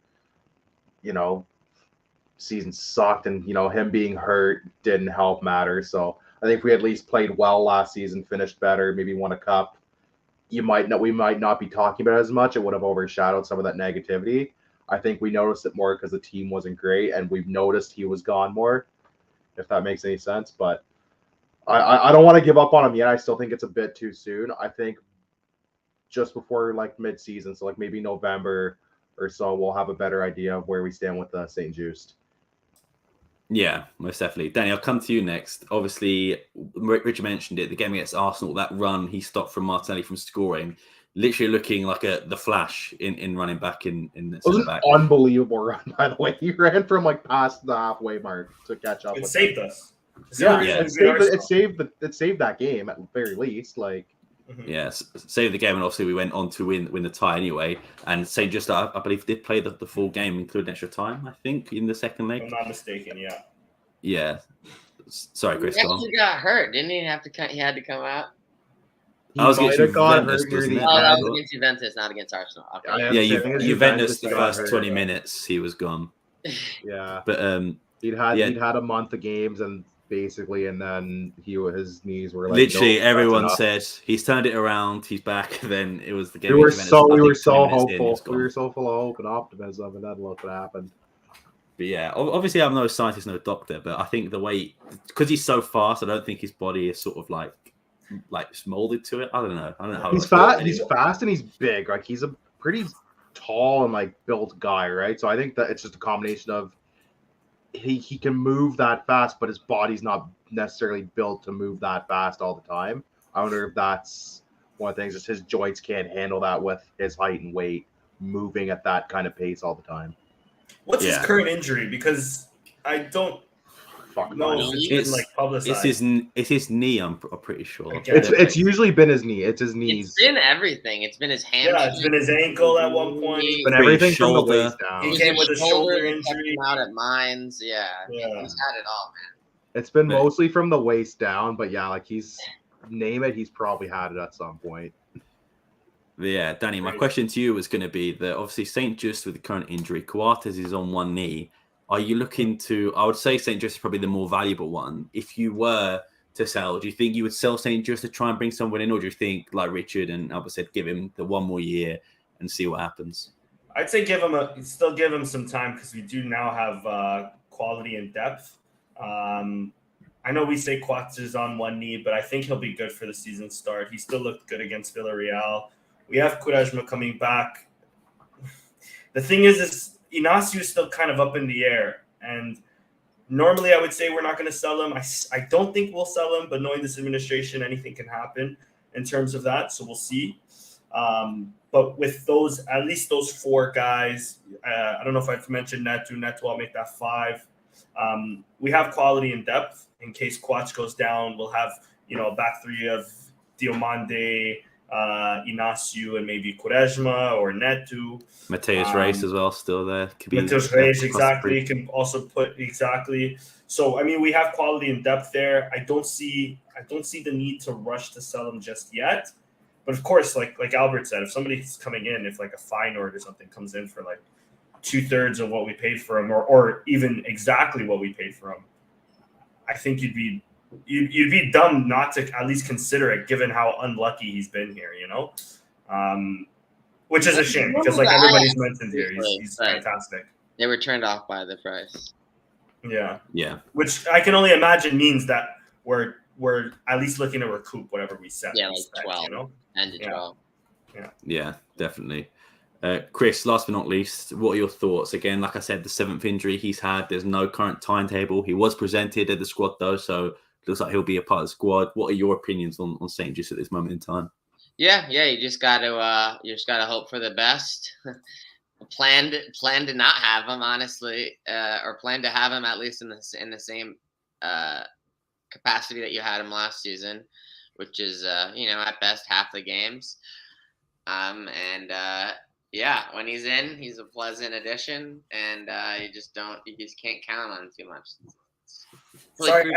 season sucked, and him being hurt didn't help matter. So I think if we at least played well last season, finished better, maybe won a cup, we might not be talking about it as much. It would have overshadowed some of that negativity. I think we noticed it more because the team wasn't great, and we've noticed he was gone more, if that makes any sense. But I don't want to give up on him yet. I still think it's a bit too soon. I think just before like mid-season, so like maybe November or so, we'll have a better idea of where we stand with St. Just. Yeah, most definitely. Danny, I'll come to you next. Obviously, Richard mentioned it. The game against Arsenal, that run he stopped from Martinelli from scoring, literally looking like the Flash in running back in the It was centre an back. unbelievable run, by the way. He ran from like past the halfway mark to catch up. It with saved us. Yeah, Yeah. it saved that game at the very least. Like, Yes, saved the game, and obviously we went on to win the tie anyway. And St. Just, I believe, did play the full game, including extra time, I think, in the second leg. If I'm not mistaken, yeah. Yeah. Sorry, Chris. He Go on. actually got hurt, didn't he? He had to come out. he I was might against have got Juventus, hurt near wasn't the it? Oh, that end. was against Juventus, not against Arsenal. Okay. Yeah, Yeah, I think it's Juventus the he got first hurt. 20 minutes he was gone. Yeah, But he'd had a month of games and basically, and then his knees were like literally nope, everyone that's enough. said he's turned it around, he's back. Then it was the game. We were against Juventus. so I think 20 hopeful. minutes in, he was We gone. were so full of hope and optimism, and then look what happened. But yeah, obviously I'm no scientist, no doctor, but I think the way, because he's so fast, I don't think his body is sort of like molded to it. I don't know how He's fast. He's fast and he's big. Like, he's a pretty tall and like built guy, right? So I think that it's just a combination of he can move that fast, but his body's not necessarily built to move that fast all the time. I wonder if that's one of the things, is his joints can't handle that with his height and weight, moving at that kind of pace all the time. What's his current injury? Because I don't know if it's been like publicized. It's his knee. I'm pretty sure. It's usually been his knee. It's his knees. It's been everything. It's been his hamstring. Yeah, it's been his ankle at one point. It's been everything from the waist down. He came with a shoulder injury. Out at Mines. Yeah, he's had it all, man. It's been mostly from the waist down, but yeah, like he's probably had it at some point. Yeah, Danny, my question to you was going to be that obviously St. Just with the current injury, Coates is on one knee. Are you looking to, I would say St. Just is probably the more valuable one. If you were to sell, do you think you would sell St. Just to try and bring someone in, or do you think, like Richard and Albert said, give him the one more year and see what happens? I'd say still give him some time, because we do now have quality and depth. I know we say Coates is on one knee, but I think he'll be good for the season start. He still looked good against Villarreal. We have Quaresma coming back. The thing is Inacio is still kind of up in the air. And normally I would say we're not going to sell him. I don't think we'll sell him, but knowing this administration, anything can happen in terms of that. So we'll see. But with at least those four guys, I don't know if I've mentioned Neto, I'll make that 5. We have quality and depth. In case Coates goes down, we'll have, a back 3 of Diomande, Inacio, and maybe Quaresma or Neto. Mateus Reis as well, still there. Mateus Reis, exactly. Can also put exactly. So I mean, we have quality and depth there. I don't see the need to rush to sell them just yet. But of course, like Albert said, if somebody's coming in, if like a Feyenoord or something comes in for like 2/3 of what we paid for him, or even exactly what we paid for him, I think you'd be dumb not to at least consider it, given how unlucky he's been here, which is a shame, because like everybody's mentioned here, he's fantastic. They were turned off by the price. Yeah. Which I can only imagine means that we're at least looking to recoup whatever we set. Yeah, like 12. And 12. Yeah, definitely. Chris, last but not least, what are your thoughts? Again, like I said, the 7th injury he's had, there's no current timetable. He was presented at the squad though, so looks like he'll be a part of the squad. What are your opinions on St. Just at this moment in time? Yeah, you just got to hope for the best. Plan to not have him, honestly, or plan to have him at least in the same capacity that you had him last season, which is at best half the games. When he's in, he's a pleasant addition, and you just can't count on him too much. Sorry,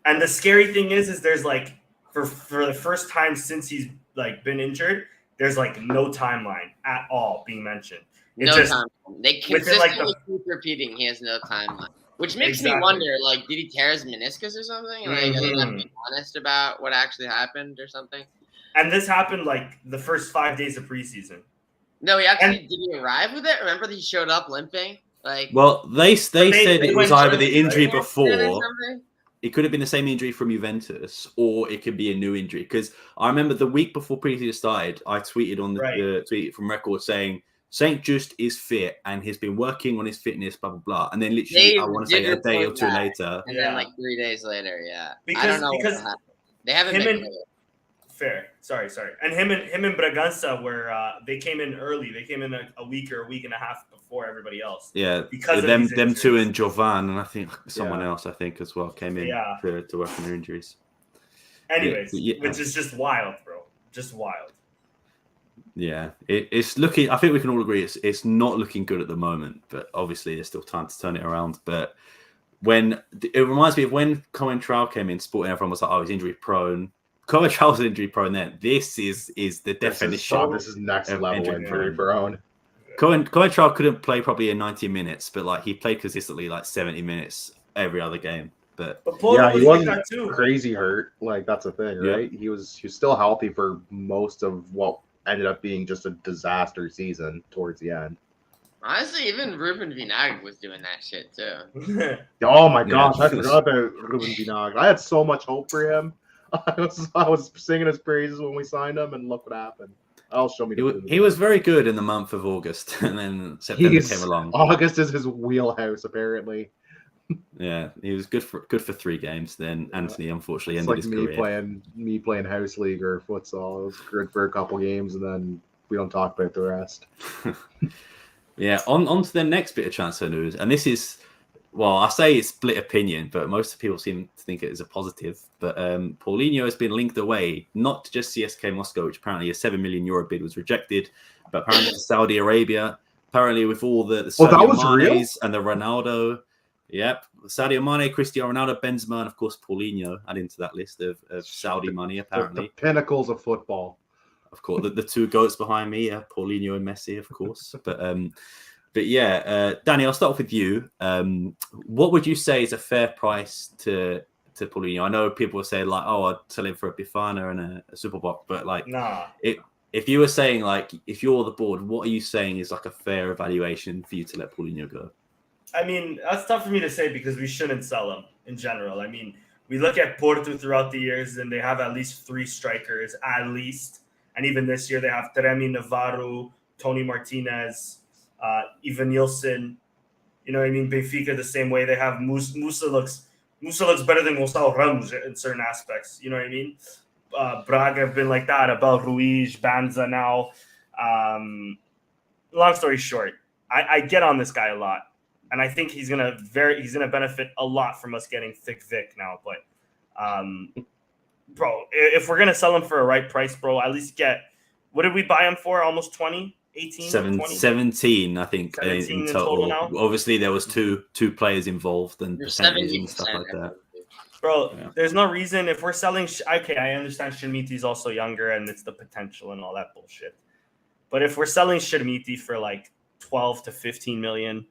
and the scary thing is there's like for the first time since he's like been injured, there's like no timeline at all being mentioned. Timeline. They consistently keep repeating he has no timeline, which makes me wonder, like, did he tear his meniscus or something? Like, are they not being honest about what actually happened or something? And this happened like the first 5 days of preseason. No, he actually did he arrive with it? Remember he showed up limping? Like, well, they said it was either the injury or before. something? It could have been the same injury from Juventus, or it could be a new injury. Because I remember the week before preseason started, I tweeted on the tweet from record saying Saint Just is fit and he's been working on his fitness, blah blah blah. And then literally, I want to say a day or two later, and then like 3 days later, because, I don't know what happened. They haven't been fair. Sorry, and him and Braganza were they came in early. They came in a week or a week and a half before everybody else. Yeah, because them two and Jovan and I think someone else as well came in to work on their injuries. Anyways, which is just wild, bro. Just wild. Yeah, it's looking. I think we can all agree it's not looking good at the moment, but obviously there's still time to turn it around. But it reminds me of when Cohen Trowell came in, sporting everyone was like, "Oh, he's injury prone." Cohen Trowell's injury prone. Then this is the definition. This is next level injury prone. Cohen Trowell couldn't play probably in 90 minutes, but like he played consistently like 70 minutes every other game. But he wasn't crazy hurt. Like that's the thing, right? He was still healthy for most of what ended up being just a disaster season towards the end. Honestly, even Ruben Vinagre was doing that shit too. Oh my gosh, I forgot about Ruben Vinagre. I had so much hope for him. I was singing his praises when we signed him, and look what happened. He was very good in the month of August, and then September came along. August is his wheelhouse, apparently. Yeah, he was good for 3 games. Then Anthony unfortunately ended his career. Me playing house league or futsal. It was good for a couple games, and then we don't talk about the rest. Yeah, on to the next bit of transfer news, and this is, well, I say it's split opinion, but most people seem to think it is a positive. But Paulinho has been linked away, not to just CSK Moscow, which apparently a €7 million bid was rejected, but apparently to Saudi Arabia. Apparently with all the Sadio Mane's and the Ronaldo. Yep, Sadio Mane, Cristiano Ronaldo, Benzema, and of course Paulinho added into that list of Saudi money. Apparently, the pinnacles of football. Of course, the 2 goats behind me, Paulinho and Messi, of course. But yeah, Danny, I'll start off with you. What would you say is a fair price to Paulinho? I know people will say like, "Oh, I'd sell him for a Bifana and a Superboc," but like, nah. If you were saying like, if you're the board, what are you saying is like a fair evaluation for you to let Paulinho go? I mean, that's tough for me to say because we shouldn't sell him in general. I mean, we look at Porto throughout the years, and they have at least 3 strikers, at least. And even this year, they have Teremi Navarro, Tony Martinez, Ivan Nielsen. You know what I mean? Benfica the same way. They have Musa looks better than Gonçalo Ramos in certain aspects. You know what I mean? Braga have been like that. Abel Ruiz, Banza now. Long story short, I get on this guy a lot. And I think he's gonna benefit a lot from us getting Thick Vic now. But, bro, if we're gonna sell him for a right price, bro, at least get, what did we buy him for? Almost 20, 18, 20? 17, I think, 17 in total now. Obviously, there was two players involved and percentages and stuff like that. Bro, there's no reason if we're selling. Okay, I understand Shirmiti's also younger and it's the potential and all that bullshit. But if we're selling Shirmiti for like 12 to 15 million.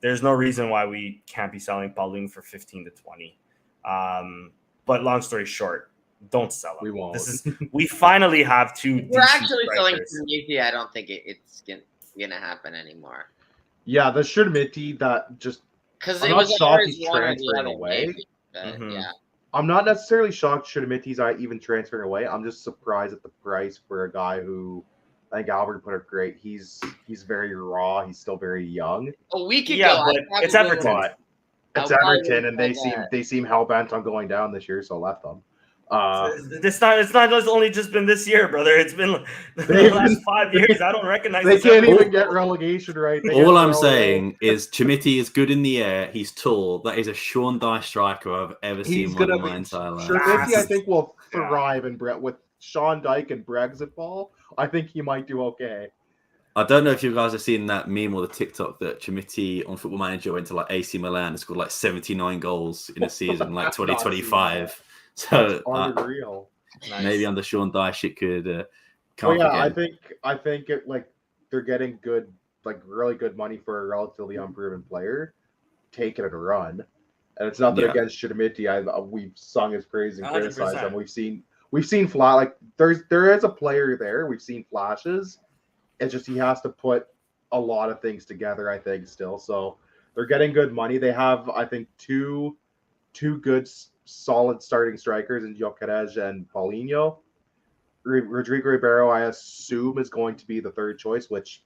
There's no reason why we can't be selling Paulinho for 15 to 20. But long story short, don't sell him. We won't. We finally have 2. We're actually selling Shirmiti. I don't think it's gonna happen anymore. Yeah, the Shirmiti that just because it was shocked he's transferring away. Yeah, I'm not necessarily shocked Shirmiti's even transferring away. I'm just surprised at the price for a guy who. I think Albert put it great. He's very raw. He's still very young. A week ago, but it's Everton. It's Everton, and they seem hell bent on going down this year, so I left them. It's not only just been this year, brother. It's been the last 5 years. I don't recognize. They can't even get relegation right. All I'm saying is Chimiti is good in the air. He's tall. That is a Sean Dye striker I've ever seen in my entire life. Chimiti, I think, will thrive in Brett with Sean Dyke and Brexit ball. I think he might do okay. I don't know if you guys have seen that meme or the TikTok that Chimiti on Football Manager went to like AC Milan and scored like 79 goals in a season, like 2025. So unreal. Maybe under Sean Dyche it could come again. I think it like they're getting good, like really good money for a relatively unproven player, taking it a run. And it's nothing against Chimiti. We've sung his praise and criticized him. We've seen flash, like there is a player there. We've seen flashes. It's just he has to put a lot of things together, I think, still. So they're getting good money. They have, I think, two good, solid starting strikers in Gyökeres and Paulinho. Rodrigo Ribeiro, I assume, is going to be the third choice, which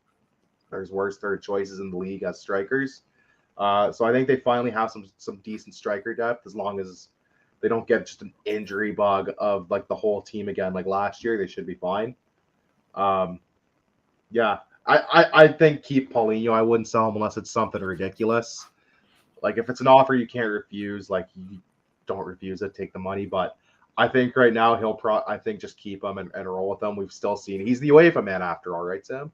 there's worse third choices in the league as strikers. So I think they finally have some decent striker depth, as long as they don't get just an injury bug of like the whole team again. Like last year, they should be fine. Yeah, I think keep Paulinho. I wouldn't sell him unless it's something ridiculous. Like if it's an offer you can't refuse, like you don't refuse it, take the money. But I think right now I think just keep him and roll with him. We've still seen he's the UEFA man after all, right, Sam?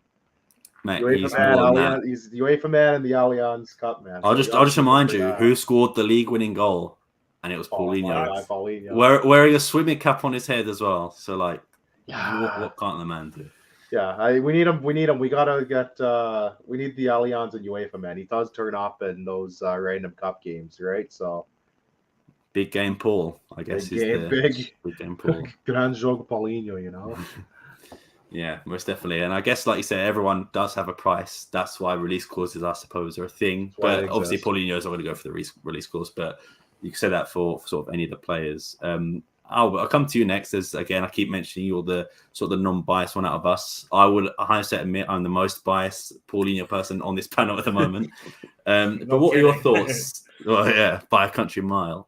Mate, he's the UEFA man and the Allianz Cup man. I'll just remind you who scored the league-winning goal, and it was Paulinho. Paulinho. Wearing a swimming cap on his head as well. So like, yeah. what can't the man do? Yeah, we need him. We gotta get. We need the Allianz and UEFA man. He does turn up in those random cup games, right? So big game Paul, I guess. Big game Paul. Gran jogo Paulinho, you know. Yeah, most definitely. And I guess, like you said, everyone does have a price. That's why release clauses, I suppose, are a thing. But obviously, Paulinho is not going to go for the release clause. But you can say that for sort of any of the players. Albert, I'll come to you next. As again, I keep mentioning you're the sort of the non-biased one out of us. I would 100% admit I'm the most biased Paulinho person on this panel at the moment. But what are your thoughts? Well, yeah, by a country mile.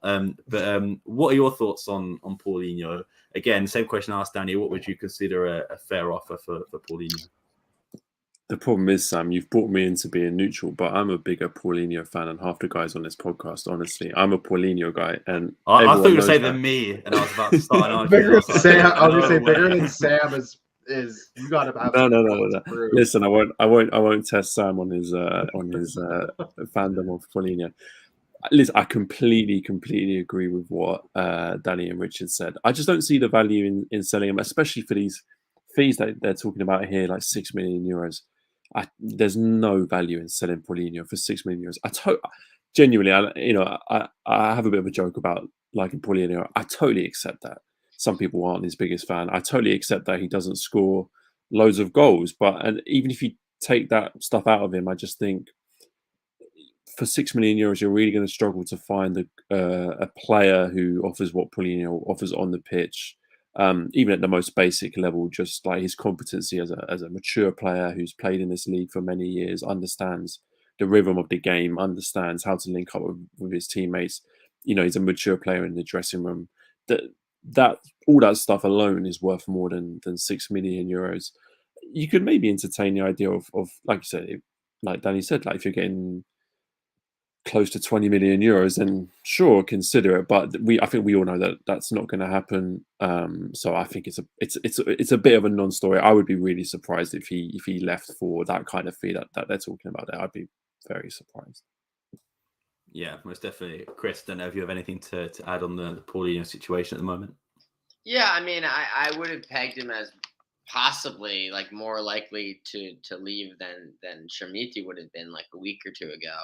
But what are your thoughts on Paulinho? Again, same question I asked Danny. What would you consider a fair offer for Paulinho? The problem is, Sam, you've brought me into being neutral, but I'm a bigger Paulinho fan than half the guys on this podcast, honestly. I'm a Paulinho guy. And I thought you were saying than me, and I was about to start an argument. Bigger than Sam is you got to have no. Listen, I won't test Sam on his fandom of Paulinho. Listen, I completely agree with what Danny and Richard said. I just don't see the value in selling him, especially for these fees that they're talking about here, like €6 million. There's no value in selling Paulinho for €6 million. Genuinely, I have a bit of a joke about liking Paulinho. I totally accept that. Some people aren't his biggest fan. I totally accept that he doesn't score loads of goals. And even if you take that stuff out of him, I just think for €6 million, you're really going to struggle to find a player who offers what Paulinho offers on the pitch. Even at the most basic level, just like his competency as a mature player who's played in this league for many years, understands the rhythm of the game, understands how to link up with his teammates. He's a mature player in the dressing room. That all that stuff alone is worth more than €6 million. You could maybe entertain the idea of like you said, like Danny said, like if you're getting close to €20 million, then sure, consider it. But I think we all know that that's not going to happen. So I think it's a bit of a non-story. I would be really surprised if he left for that kind of fee that they're talking about there. I'd be very surprised. Yeah, most definitely. Chris, don't know if you have anything to add on the Paulinho situation at the moment. Yeah, I mean, I would have pegged him as possibly like more likely to leave than Shermiti would have been like a week or two ago.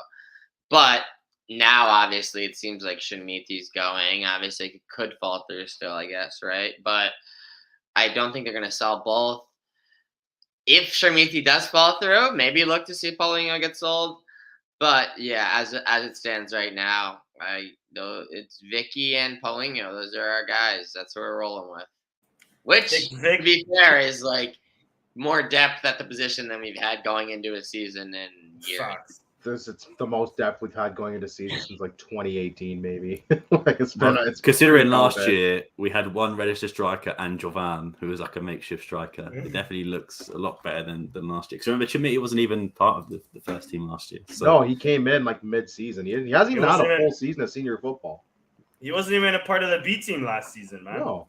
But now, obviously, it seems like Shermiti's going. Obviously, it could fall through still, I guess, right? But I don't think they're going to sell both. If Shermiti does fall through, maybe look to see Paulinho get sold. But yeah, as it stands right now, it's Vicky and Paulinho. Those are our guys. That's what we're rolling with. Which, to be fair, is like more depth at the position than we've had going into a season in years. It's the most depth we've had going into season since like 2018, maybe. Like it's considering last year we had one registered striker and Jovan, who was like a makeshift striker. It definitely looks a lot better than last year. Because remember, Chimiti wasn't even part of the first team last year. So. No, he came in like mid-season. He hasn't even had a full season of senior football. He wasn't even a part of the B team last season, man.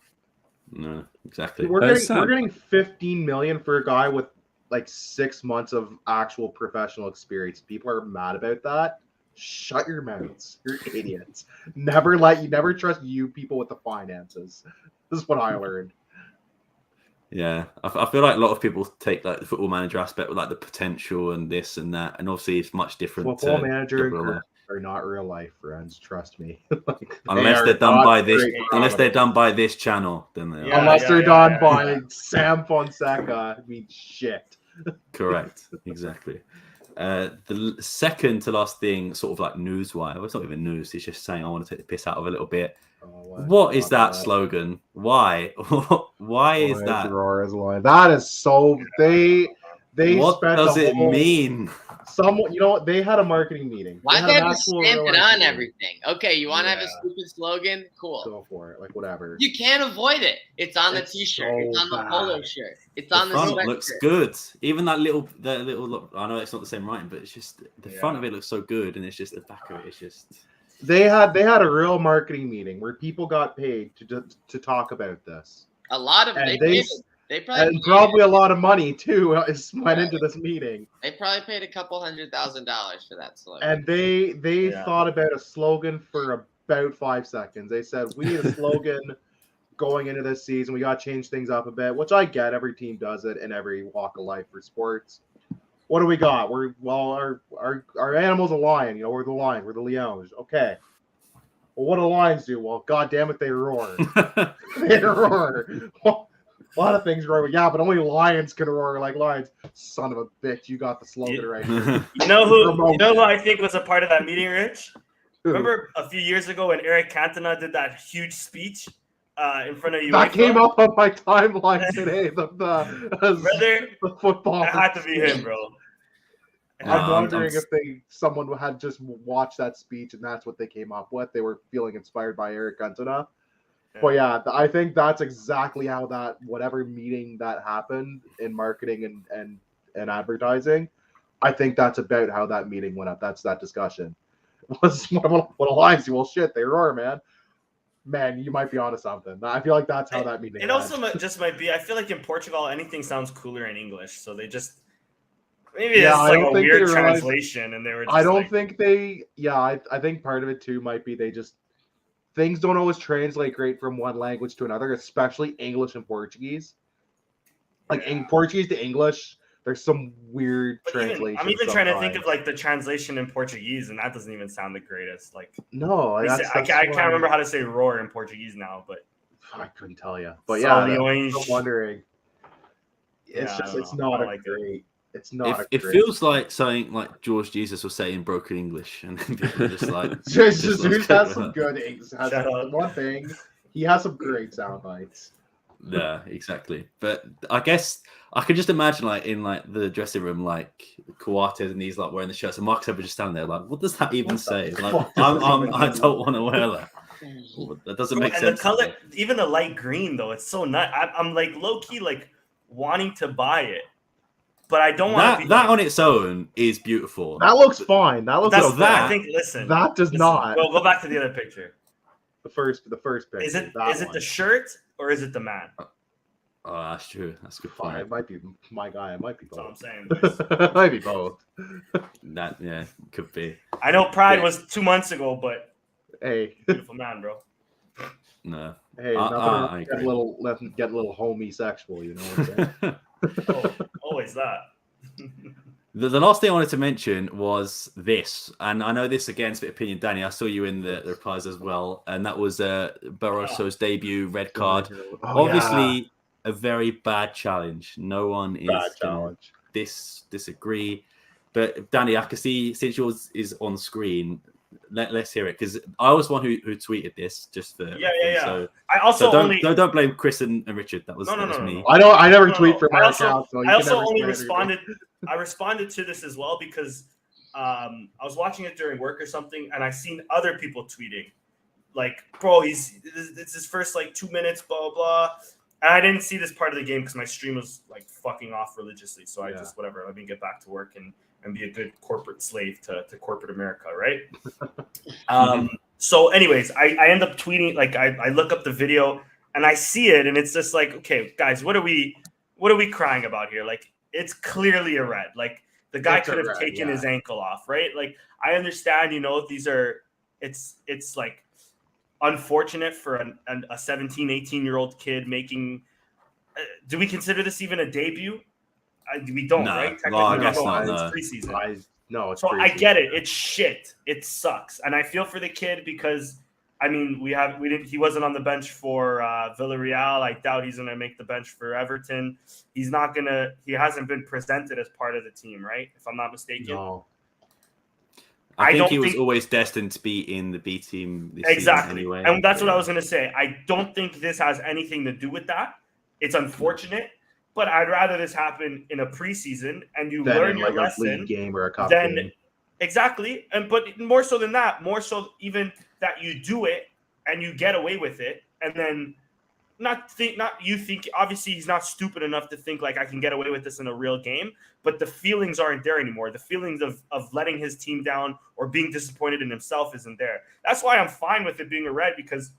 No, exactly. We're getting $15 million for a guy with like 6 months of actual professional experience. People are mad about that. Shut your mouths. You're idiots. Never trust you people with the finances. This is what I learned. Yeah, I feel like a lot of people take like the Football Manager aspect with like the potential and this and that, and obviously it's much different. Football Manager are not real life, friends. Trust me. Unless they're done by this channel, then they are. Unless they're done by Sam Fonseca. I mean, shit. Correct. Exactly. The second to last thing, sort of like news-wise, well, it's not even news. It's just saying I want to take the piss out of a little bit. What is that slogan? Why? Why is that? Aurora's line. That is so. They What spent does the it whole, mean? Someone, you know what? They had a marketing meeting. Why They they had have an to actual stamp it real on meeting. everything? Okay, you want to have a Yeah. stupid slogan? Cool. Go for it. Like whatever. You can't avoid it. It's on the It's t-shirt. so It's on the bad. polo shirt. It's The on the front sweatshirt. looks good. Even that little. I know it's not the same writing, but it's just the front of it looks so good, and it's just the back of it. It's just. They had a real marketing meeting where people got paid to talk about this. A lot of And they probably probably a lot of money too went into this meeting. They probably paid a couple $100,000 for that slogan. And they thought about a slogan for about 5 seconds. They said, we need a slogan going into this season. We got to change things up a bit, which I get. Every team does it in every walk of life for sports. What do we got? Our animal's a lion. You know, we're the lion. We're the Lions. Okay. Well, what do lions do? Well, God damn it, they roar. They roar. Well, a lot of things roar. Yeah, but only lions can roar like lions. Son of a bitch, you got the slogan right here. You know who I think was a part of that meeting, Rich? Remember a few years ago when Eric Cantona did that huge speech in front of you? That came up on my timeline today. Brother, the football. it had to be him, bro. I'm wondering if someone had just watched that speech and that's what they came up with. They were feeling inspired by Eric Cantona. Yeah. But yeah, I think that's exactly how whatever meeting that happened in marketing and advertising, I think that's about how that meeting went up. That's that discussion. What alliance do? Well, shit, they roar, man. Man, you might be onto something. I feel like that's how that meeting went. It also just might be. I feel like in Portugal, anything sounds cooler in English, so they just maybe it's like a weird translation, and they were. Just I don't think they. Yeah, I think part of it too might be they just things don't always translate great from one language to another, especially English and Portuguese. Like in Portuguese to English, there's some weird translation. I'm even trying to think of like the translation in Portuguese, and that doesn't even sound the greatest. Like I can't remember how to say roar in Portuguese now, but I couldn't tell you. But yeah, I'm wondering. It's not great. It's not. It feels like something like George Jesus will say in broken English, and people are just like. Jesus has some good English. One thing, he has some great sound bites. Yeah, exactly. But I guess I could just imagine, like in like the dressing room, like Coates and he's like wearing the shirts, and Marcus ever just standing there, like, what does that even say? Like, I don't want to wear that. That doesn't make sense. And the color, even the light green, though, it's so nice. I'm like low key, like wanting to buy it, but I don't want that. That on its own is beautiful. That looks fine. That looks. I think. Listen, that does not. Go back to the other picture. The first picture. Is it the shirt or is it the man? Oh, that's true. That's a good point. It might be my guy. It might be both. That's what I'm saying. It might be both. Could be. I know Pride was 2 months ago, but hey, beautiful man, bro. No. Hey, nothing. Get a little homosexual, you know what I'm saying? Always that. The last thing I wanted to mention was this, and I know this again is a bit opinion, Danny. I saw you in the replies as well, and that was Barroso's debut red card. Obviously, a very bad challenge. No one is going to disagree. But Danny, I can see since yours is on screen, let's hear it because I was one who tweeted this just for So I also don't blame Chris and Richard. That was me. I never tweet for my account. So I also only responded. I responded to this as well because I was watching it during work or something, and I seen other people tweeting, like, "Bro, it's his first like 2 minutes, blah blah blah." And I didn't see this part of the game because my stream was like fucking off religiously. So I just whatever. Let me get back to work and be a good corporate slave to corporate America, right? So, anyways, I end up tweeting. Like, I look up the video and I see it, and it's just like, okay, guys, what are we crying about here? Like, it's clearly a red. Like, the guy could have taken his ankle off, right? Like, I understand, it's like unfortunate for a 17, 18-year-old kid making. Do we consider this even a debut? We don't, right? Technically, I guess not. It's preseason. No, it's so preseason. I get it. It's shit. It sucks, and I feel for the kid because I mean, he wasn't on the bench for Villarreal. I doubt he's going to make the bench for Everton. He hasn't been presented as part of the team, right? If I'm not mistaken. No. I think he was always destined to be in the B team this season anyway. And that's what I was going to say. I don't think this has anything to do with that. It's unfortunate, but I'd rather this happen in a preseason and you learn your lesson. A league game or a cup game. Exactly. But more so than that, more so even that you do it and you get away with it, and then obviously he's not stupid enough to think like I can get away with this in a real game, but the feelings aren't there anymore. The feelings of letting his team down or being disappointed in himself isn't there. That's why I'm fine with it being a red, because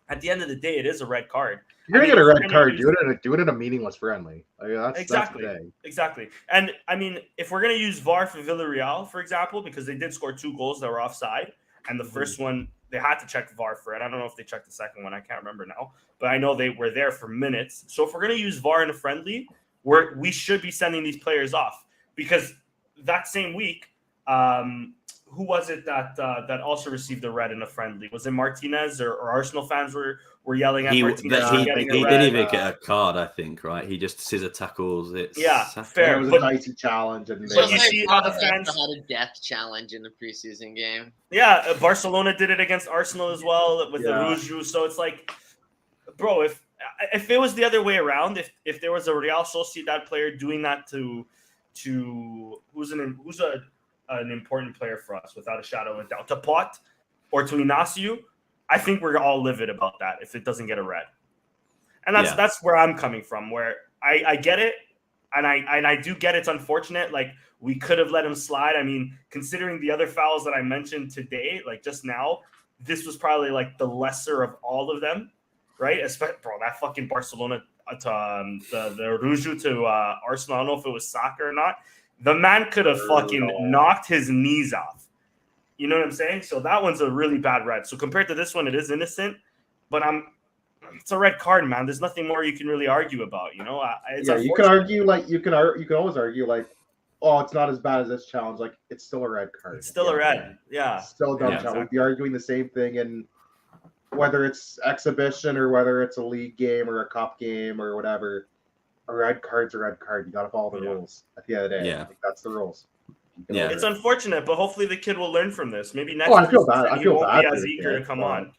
at the end of the day, it is a red card. You're gonna get a red card. Do it in a meaningless friendly. Exactly. And I mean, if we're gonna use VAR for Villarreal, for example, because they did score 2 goals that were offside, and the first one they had to check VAR for it. I don't know if they checked the second one. I can't remember now, but I know they were there for minutes. So if we're gonna use VAR in a friendly, we should be sending these players off, because that same week, who was it that also received a red in a friendly? Was it Martinez or Arsenal fans were yelling at Martinez? He didn't even get a card, I think, right? He just scissor tackles. Fair. It was a dicey challenge. But you see how the fans had a death challenge in the preseason game. Yeah, Barcelona did it against Arsenal as well with the Rouge. So it's like, bro, if it was the other way around, if there was a Real Sociedad player doing that to who's an important player for us, without a shadow of a doubt, to Pot or to Inacio, I think we're all livid about that if it doesn't get a red. And that's where I'm coming from, where I get it, and I do get it's unfortunate. Like, we could have let him slide. I mean, considering the other fouls that I mentioned today, like just now, this was probably like the lesser of all of them, right? Bro, that fucking Barcelona to the Rouge to Arsenal, I don't know if it was soccer or not. The man could have fucking knocked his knees off. You know what I'm saying? So that one's a really bad red. So compared to this one, it is innocent, but it's a red card, man. There's nothing more you can really argue about, you know? You can argue you can always argue like, oh, it's not as bad as this challenge. Like, it's still a red card. It's still a red. Yeah. It's still a dumb challenge. Exactly. We'd be arguing the same thing, and whether it's exhibition or whether it's a league game or a cup game or whatever. A red card's a red card. You got to follow the rules at the end of the day. Yeah. Like, that's the rules. Yeah. It's unfortunate, but hopefully the kid will learn from this. Maybe next I feel bad. he won't be as eager to come on.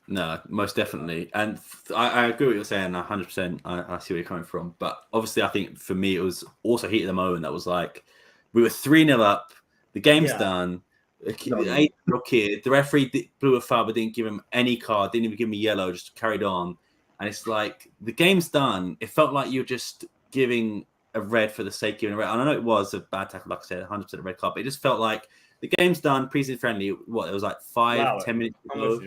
No, most definitely. And I agree with what you're saying 100%. I see where you're coming from. But obviously, I think for me, it was also heat of the moment. That was like, we were 3-0 up. The game's done. The 8-year-old kid, the referee blew a foul, but didn't give him any card, didn't even give him a yellow, just carried on. And it's like, the game's done. It felt like you're just giving a red for the sake of giving a red. And I know it was a bad tackle, like I said, 100% a red card, but it just felt like the game's done, preseason friendly. It was like 10 minutes ago.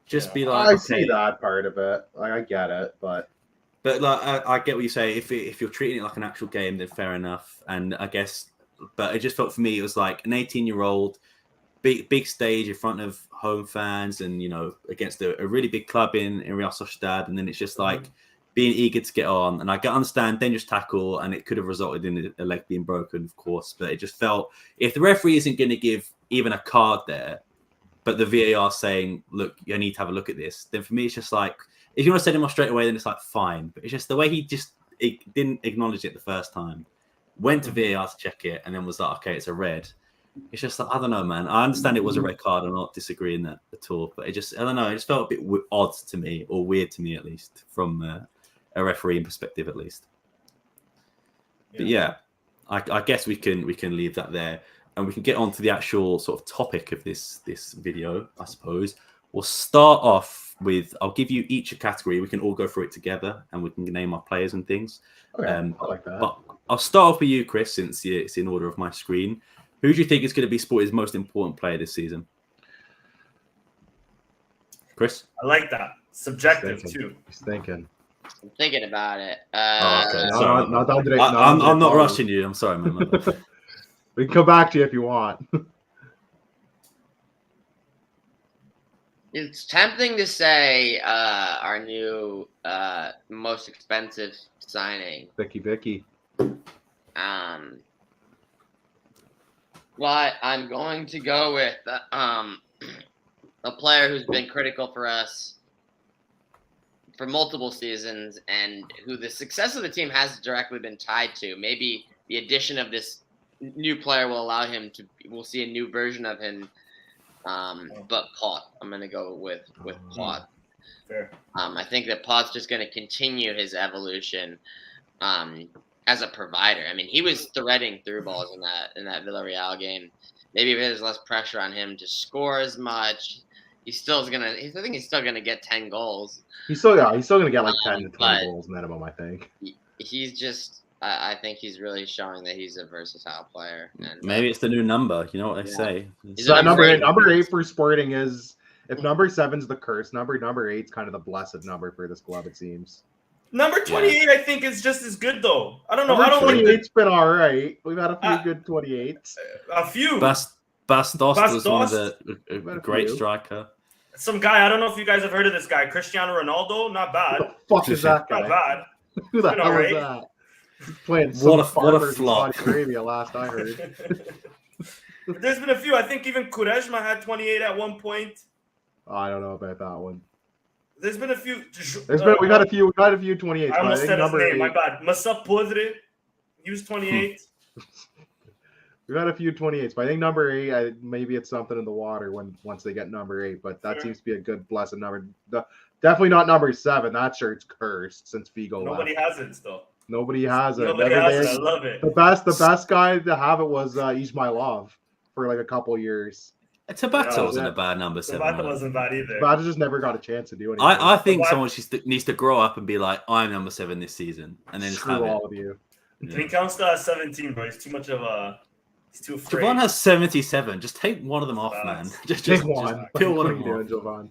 Just be like, I see that part of it. Like, I get it, but like, I get what you say. If you're treating it like an actual game, then fair enough. And I guess, but it just felt for me, it was like an 18-year-old, big stage in front of home fans, and you know, against a really big club in Real Sociedad, and then it's just like being eager to get on. And I can understand dangerous tackle, and it could have resulted in a leg being broken, of course. But it just felt, if the referee isn't going to give even a card there, but the VAR saying, look, you need to have a look at this, then for me it's just like, if you want to send him off straight away, then it's like fine. But it's just the way he didn't acknowledge it the first time, went to VAR to check it, and then was like, okay, it's a red. It's just like, I don't know, man. I understand it was a red card. I'm not disagreeing that at all. But I don't know. It just felt a bit odd to me, or weird to me at least, from a refereeing perspective at least. But yeah, I guess we can leave that there, and we can get on to the actual sort of topic of this video, I suppose. We'll start off with, I'll give you each a category. We can all go through it together, and we can name our players and things. Okay, I like that. But I'll start off with you, Chris, since it's in order of my screen. Who do you think is going to be Sporting's most important player this season? Chris? I like that. Subjective, too. He's thinking. I'm thinking about it. Okay. I'm not rushing you. I'm sorry, man. We can come back to you if you want. It's tempting to say our new most expensive signing. Vicky. But I'm going to go with a player who's been critical for us for multiple seasons and who the success of the team has directly been tied to. Maybe the addition of this new player will allow him to. We'll see a new version of him. But Pot, I'm going to go with Pot. Fair. I think that Pot's just going to continue his evolution as a provider. I mean, he was threading through balls in that Villarreal game. Maybe there's less pressure on him to score as much. I think he's still gonna get 10 goals. He's still gonna get like 10 to 20 goals minimum, I think. He's just I think he's really showing that he's a versatile player. And maybe it's the new number. You know what they say. So number 8 for Sporting is, if number 7's the curse, number 8's kind of the blessed number for this club, it seems. Number 28, I think, is just as good though. I don't know. Number 28's been all right. We've had a few good 28s. A few. Bastos was one of the great striker. Some guy, I don't know if you guys have heard of this guy, Cristiano Ronaldo. Not bad. Who the fuck is that guy? Not bad. Who the hell is that? He's playing what a flop. Saudi Arabia, last I heard. There's been a few. I think even Quaresma had 28 at one point. Oh, I don't know about that one. There's been a few. We've had a few 28s. I almost said his name. My bad. Masa Podre. He was 28. We've had a few 28s, but I think number 8, maybe it's something in the water once they get number 8, but that seems to be a good blessed number. Definitely not number 7. That shirt's cursed since Figo Nobody left. has it still. Nobody has it. Nobody has it. I love it. The best guy to have it was Ismailov for like a couple years. Tabata wasn't a bad number 7. Tabata wasn't bad either. Tabata just never got a chance to do anything. I think someone needs to grow up and be like, I'm number 7 this season, and then screw all of you. Yeah. He counts to 17, bro. He's too much of a. He's too afraid. Jovan has 77. Just take one of them off, man. Just one. Kill one of them off. Jovan.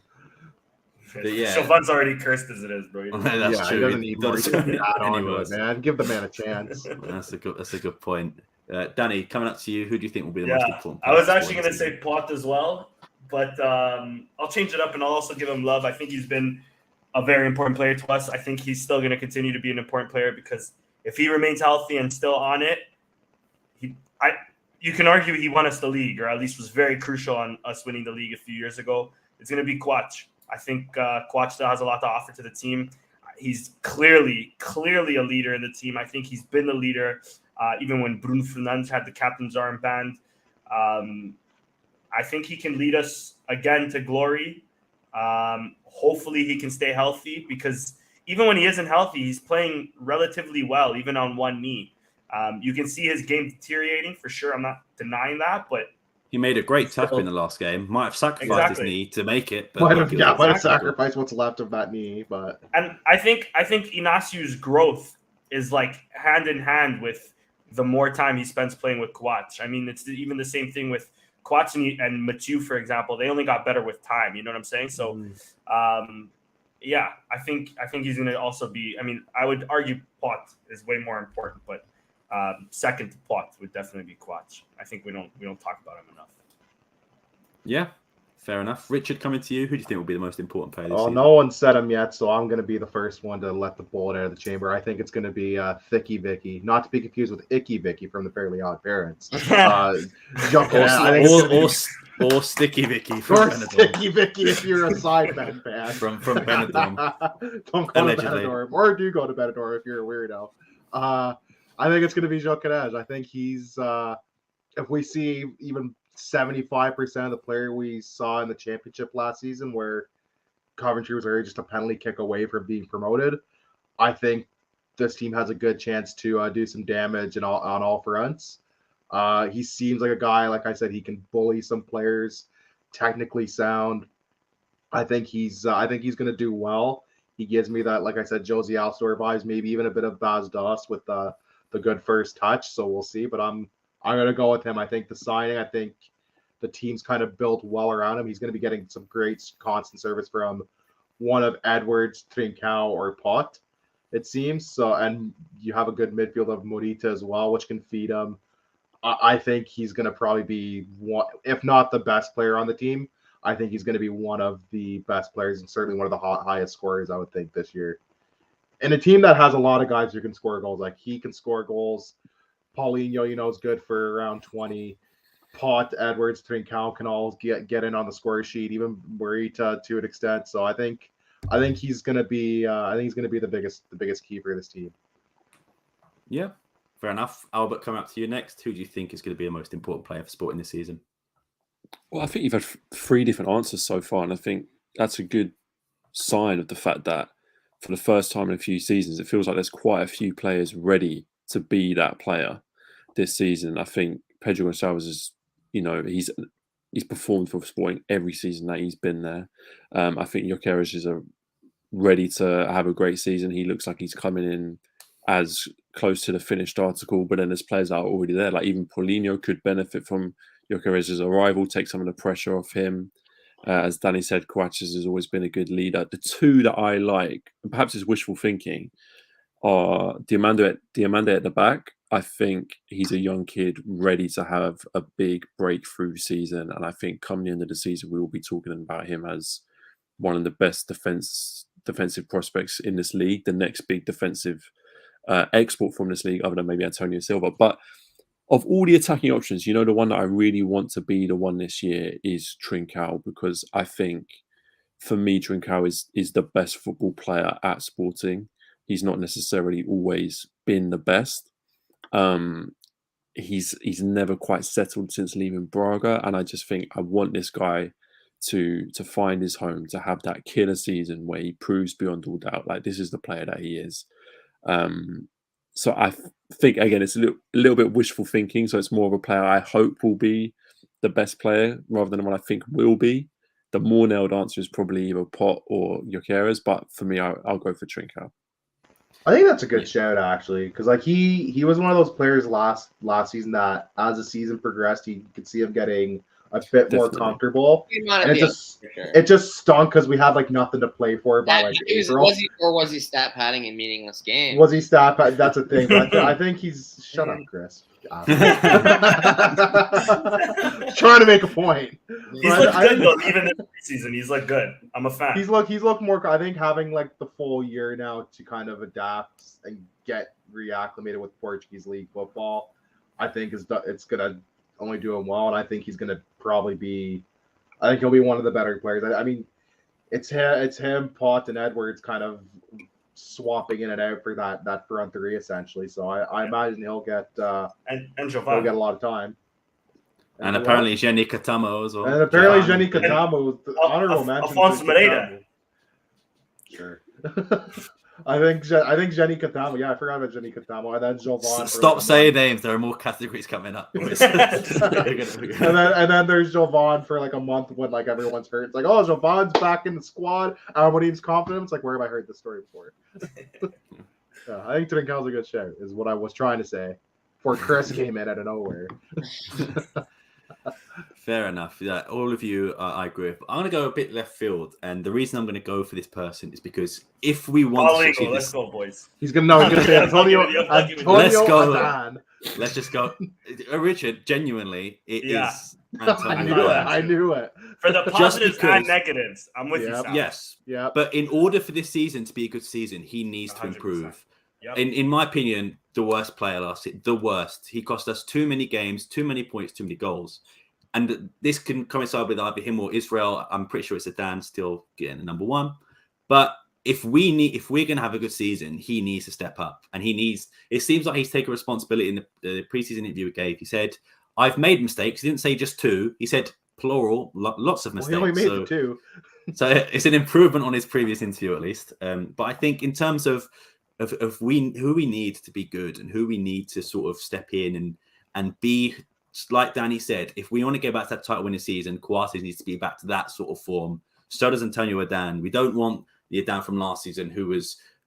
Yeah. Jovan's already cursed as it is, bro. That's true. He doesn't need more. He doesn't add on to it, man. Give the man a chance. That's a good point. Danny, coming up to you, who do you think will be the most important? I was actually going to say Pot as well, but I'll change it up and I'll also give him love. I think he's been a very important player to us. I think he's still going to continue to be an important player because if he remains healthy and still on it, you can argue he won us the league, or at least was very crucial on us winning the league a few years ago. It's going to be Quach. I think Quach still has a lot to offer to the team. He's clearly a leader in the team. I think he's been the leader even when Bruno Fernandes had the captain's armband. I think he can lead us again to glory. Hopefully he can stay healthy because even when he isn't healthy, he's playing relatively well, even on one knee. You can see his game deteriorating for sure. I'm not denying that, but he made a great tackle in the last game. Might have sacrificed his knee to make it, but might have sacrificed what's left of that knee. But I think Inaciu's growth is like hand in hand with the more time he spends playing with Quach. I mean, it's even the same thing with Quach and Mathieu, for example. They only got better with time. You know what I'm saying? So, yeah, I think he's going to also be. I mean, I would argue Pot is way more important, but. Second to Pot would definitely be Quach. I think we don't talk about him enough. Yeah, fair enough. Richard, coming to you, who do you think will be the most important player this season? No one said him yet, so I'm going to be the first one to let the bullet out of the chamber. I think it's going to be Thicky Vicky, not to be confused with Icky Vicky from the Fairly Odd Parents. Or Sticky Vicky from Benidorm. Sticky Vicky if you're a side bet fan. from Benidorm. Don't go to Benidorm. Or do go to Benidorm if you're a weirdo. I think it's going to be Jokic. I think he's, if we see even 75% of the player we saw in the championship last season, where Coventry was already just a penalty kick away from being promoted, I think this team has a good chance to do some damage on all fronts. He seems like a guy, like I said, he can bully some players, technically sound. I think he's going to do well. He gives me that, like I said, Josie Altidore vibes, maybe even a bit of Baz Dost with the good first touch, so we'll see. But I'm gonna go with him. I think the signing, I think the team's kind of built well around him. He's gonna be getting some great constant service from one of Edwards, Trincao, or Pot, it seems. So, and you have a good midfield of Morita as well, which can feed him. I think he's gonna probably be one, if not the best player on the team. I think he's gonna be one of the best players and certainly one of the highest scorers, I would think, this year. In a team that has a lot of guys who can score goals, like he can score goals. Paulinho, is good for around 20. Pot, Edwards, Trincao can all get in on the score sheet, even Murray to an extent. So I think he's gonna be the biggest key for this team. Yeah, fair enough. Albert, coming up to you next. Who do you think is going to be the most important player for Sporting this season? Well, I think you've had 3 different answers so far, and I think that's a good sign of the fact that for the first time in a few seasons, it feels like there's quite a few players ready to be that player this season. I think Pedro Gonçalves is, he's performed for Sporting every season that he's been there. I think Gyökeres is ready to have a great season. He looks like he's coming in as close to the finished article, but then there's players that are already there. Like even Paulinho could benefit from Gyökeres' arrival, take some of the pressure off him. As Danny said, Coates has always been a good leader. The 2 that I like, and perhaps it's wishful thinking, are Diamande at the back. I think he's a young kid ready to have a big breakthrough season. And I think come the end of the season, we will be talking about him as one of the best defensive prospects in this league, the next big defensive export from this league, other than maybe Antonio Silva. But of all the attacking options, the one that I really want to be the one this year is Trincao, because I think for me, Trincao is the best football player at Sporting. He's not necessarily always been the best. He's never quite settled since leaving Braga, and I just think I want this guy to find his home, to have that killer season where he proves beyond all doubt like this is the player that he is. So I think again it's a little bit wishful thinking. So it's more of a player I hope will be the best player rather than what I think will be. The more nailed answer is probably either Pot or Gyökeres, but for me, I'll go for Trincao. I think that's a good shout actually, because like he was one of those players last season that as the season progressed, you could see him getting a bit more comfortable. And it just stunk because we had like nothing to play for by like April. Was he stat padding in meaningless games? Was he stat pad? That's a thing. But I think he's shut up, Chris. Trying to make a point. He's looked good though, even in the preseason. He's looked good. I'm a fan. He's looked more. I think having like the full year now to kind of adapt and get reacclimated with Portuguese league football, I think it's gonna only do him well, and I think he's gonna probably be. I think he'll be one of the better players. I mean, it's him, Pot, and Edwards kind of swapping in and out for that front 3 essentially. So I imagine he'll get and he'll get a lot of time. And apparently Jenny Katamo as well. And apparently Jenny Katamo, honorable mention. Alfonso Moreira. Sure. I think Jenny Katamo. Yeah, I forgot about Jenny Katamo. And then Jovan. Stop saying names. There are more categories coming up. and then there's Jovan for like a month when like everyone's hurt. It's like, oh, Jovan's back in the squad. When he's confident, it's like, where have I heard this story before? Yeah, I think Trincao's a good shout, is what I was trying to say. Before Chris came in out of nowhere. Fair enough. Yeah, all of you, I agree with. I'm going to go a bit left field, and the reason I'm going to go for this person is because if we want to succeed, let's go, boys. He's going to say Antonio. Let's go. Adan. Let's just go. Richard, genuinely, it is Antonio. I knew it. For the positives and negatives, I'm with you, Sal. Yes. Yeah. But in order for this season to be a good season, he needs 100%. To improve. Yep. In my opinion, the worst player last season. The worst. He cost us too many games, too many points, too many goals. And this can coincide with either him or Israel. I'm pretty sure it's Adan still getting the number 1. But if we're going to have a good season, he needs to step up. And it seems like he's taken responsibility in the preseason interview he gave. He said, I've made mistakes. He didn't say just 2. He said plural, lots of mistakes. He only made 2. So it's an improvement on his previous interview at least. But I think in terms of who we need to be good and who we need to sort of step in and be, like Danny said, if we want to get back to that title winning season, Coates needs to be back to that sort of form. So does Antonio Adan. We don't want the Adan from last season who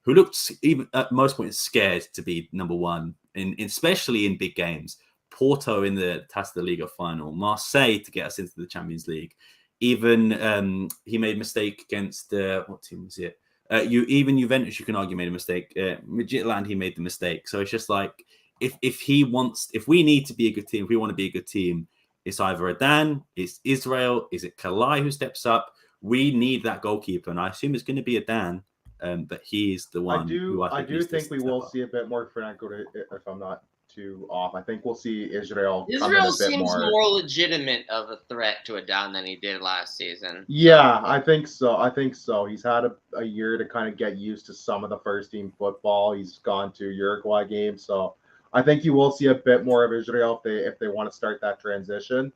looked even at most points scared to be number 1, especially in big games. Porto in the Taça da Liga final, Marseille to get us into the Champions League. Even he made a mistake against what team was it? Even Juventus, you can argue, made a mistake. Midtjylland, he made the mistake. So it's just like if we need to be a good team, if we want to be a good team, it's either Adan, it's Israel, is it Kalai who steps up? We need that goalkeeper, and I assume it's going to be Adan, but he is the one. I do think we will see a bit more Franco if I'm not too off. I think we'll see Israel come in Israel a bit seems more. more legitimate of a threat to a down than he did last season. Yeah, I think so. He's had a year to kind of get used to some of the first team football. He's gone to Uruguay games, so I think you will see a bit more of Israel if they want to start that transition.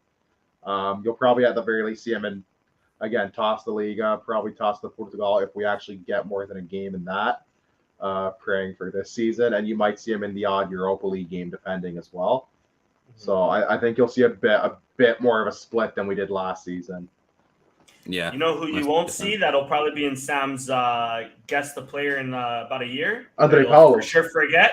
You'll probably at the very least see him in, again, toss the Liga, probably toss the Portugal if we actually get more than a game in that. Praying for this season, and you might see him in the odd Europa League game, depending as well. So I think you'll see a bit more of a split than we did last season. Yeah. You know who you won't see? That'll probably be in Sam's guess the player in about a year. Andre Paulo. For sure forget.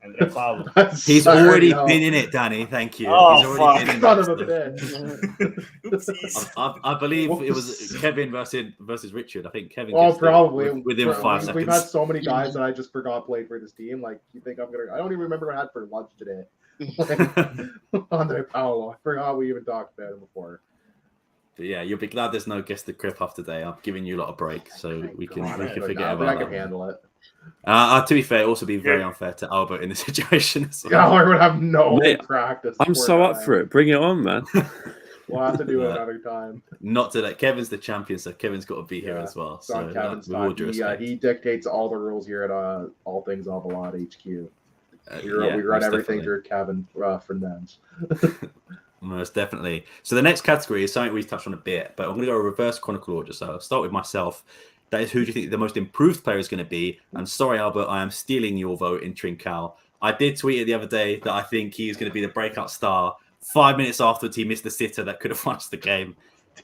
Andre Paulo. He's already been in it, Danny. Thank you. Oh, He's already been in Son of a bitch. Oopsies. I believe it was Kevin versus Richard. I think Kevin. Probably within 5 seconds. We've had so many guys that I just forgot played for this team. Like, you think I'm gonna? I don't even remember what I had for lunch today. Andre Paulo. I forgot we even talked about him before. But yeah, you'll be glad there's no guess the crib off today. I'm giving you a lot of break, so we can forget about I that. can handle it. To be fair, also be very unfair to Albert in this situation. Yeah, I would have no practice. I'm so up for it. Bring it on, man. We'll have to do it another time. Not today. Kevin's the champion, so Kevin's got to be here as well. So Kevin's time. He dictates all the rules here at All Things Alvalade HQ. We run everything through Kevin Fernandez. Most definitely. So the next category is something we touched on a bit, but I'm going to go reverse chronicle order. So I'll start with myself. That is, who do you think the most improved player is going to be? And sorry, Albert, I am stealing your vote in Trincao. I did tweet it the other day that I think he is going to be the breakout star. 5 minutes afterwards, he missed the sitter that could have won us the game.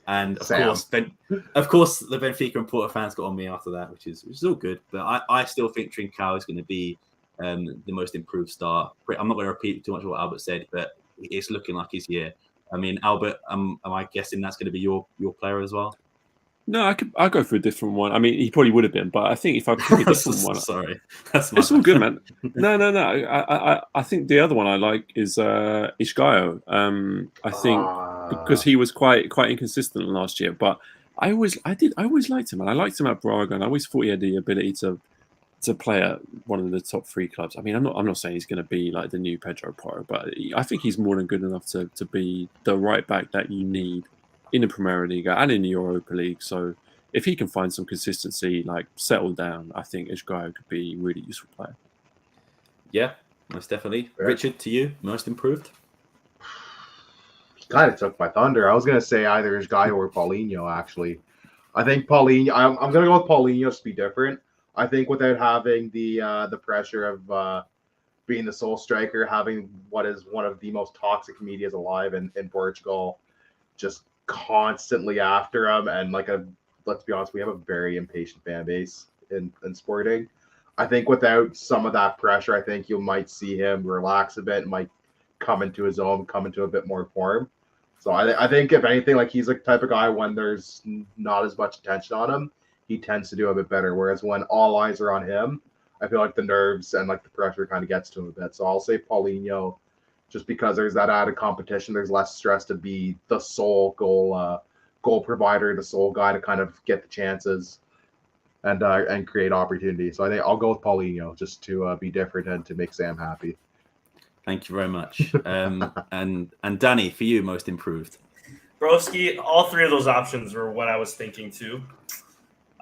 And of course, the Benfica and Porto fans got on me after that, which is all good. But I still think Trincao is going to be the most improved star. I'm not going to repeat too much of what Albert said, but it's looking like he's here. I mean, Albert, am I guessing that's going to be your player as well? No, I'll go for a different one. I mean, he probably would have been, but I think if I pick a different one, sorry, it's all good, man. No. I think the other one I like is Ishgaio. I think because he was quite inconsistent last year, but I always liked him, and I liked him at Braga, and I always thought he had the ability to play at one of the top 3 clubs. I mean, I'm not saying he's going to be like the new Pedro Porro, but I think he's more than good enough to be the right back that you need in the Premier League and in the Europa League. So if he can find some consistency, like settle down, I think Ishgaio could be a really useful player. Yeah, most definitely. Yeah. Richard, to you, most improved? He kind of took my thunder. I was going to say either Ishgaio or Paulinho, actually. I think Paulinho, I'm going to go with Paulinho just to be different. I think without having the pressure of being the sole striker, having what is one of the most toxic medias alive in Portugal, just constantly after him, and let's be honest, we have a very impatient fan base in Sporting. I think without some of that pressure, I think you might see him relax a bit, might come into his own, come into a bit more form. So I think if anything, he's the type of guy when there's not as much attention on him, he tends to do a bit better. Whereas when all eyes are on him, I feel like the nerves and the pressure kind of gets to him a bit. So I'll say Paulinho, just because there's that added competition. There's less stress to be the sole goal provider, the sole guy to kind of get the chances and create opportunities. So I think I'll go with Paulinho just to be different and to make Sam happy. Thank you very much. And Danny, for you, most improved. Broski, all 3 of those options were what I was thinking too.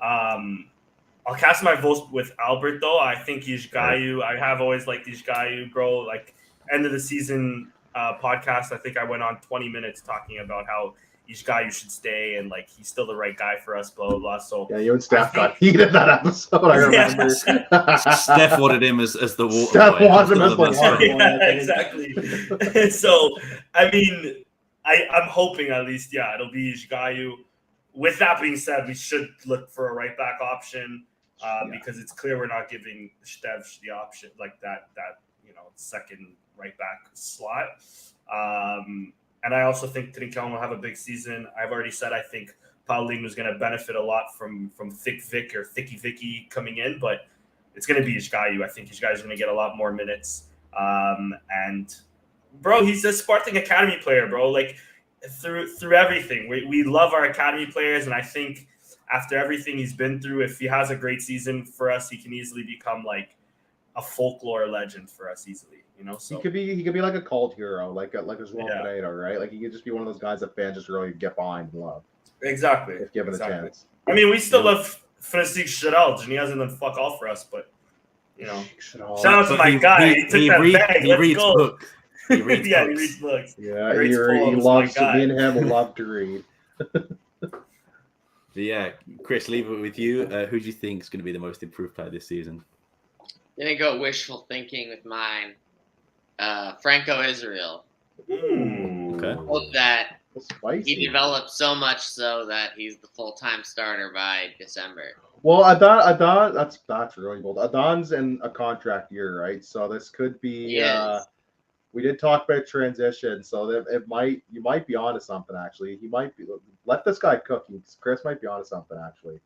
I'll cast my vote with Albert though. I think Ishgaio. I have always liked Ishgaio, bro. End of the season podcast, I think I went on 20 minutes talking about how Ishgaio should stay and he's still the right guy for us, blah blah blah. So yeah, you and Steph got heated that episode. I remember. Steph wanted him as the water. Steph wanted him as the water. Yeah, exactly. So I mean, I'm hoping at least, it'll be Ishgaio. With that being said, we should look for a right back option because it's clear we're not giving Steph the option that second right back slot. And I also think Trincão will have a big season. I've already said I think Paulinho is going to benefit a lot from Thick Vic or Thicky Vicky coming in, but it's going to be Ishgaio. I think Ishgaio is going to get a lot more minutes. And bro, he's a Sporting Academy player, bro. Through everything, we love our academy players, and I think after everything he's been through, if he has a great season for us, he can easily become a folklore legend for us easily. So he could be like a cult hero, like a João Pereira, right? Like he could just be one of those guys that fans just really get behind and love. Exactly. If given a chance. I mean, we still love Francisco Geraldo, and he hasn't done fuck all for us, but shout out to my guy. He took that bag. Let's go. Books. He reads He books. reads books. Yeah, He reads he poems, loves my to. guy. Me and him love to read. But yeah, Chris, leave it with you. Who do you think is going to be the most improved player this season? Gonna go wishful thinking with mine. Franco Israel. Okay. Hope that Spicy. he develops so much so that he's the full-time starter by December. Well, Adon, that's really bold. Adon's in a contract year, right? So this could be. He is. We did talk about transition, so that you might be onto something. Actually, he might be. Let this guy cook. Chris might be onto something. Actually.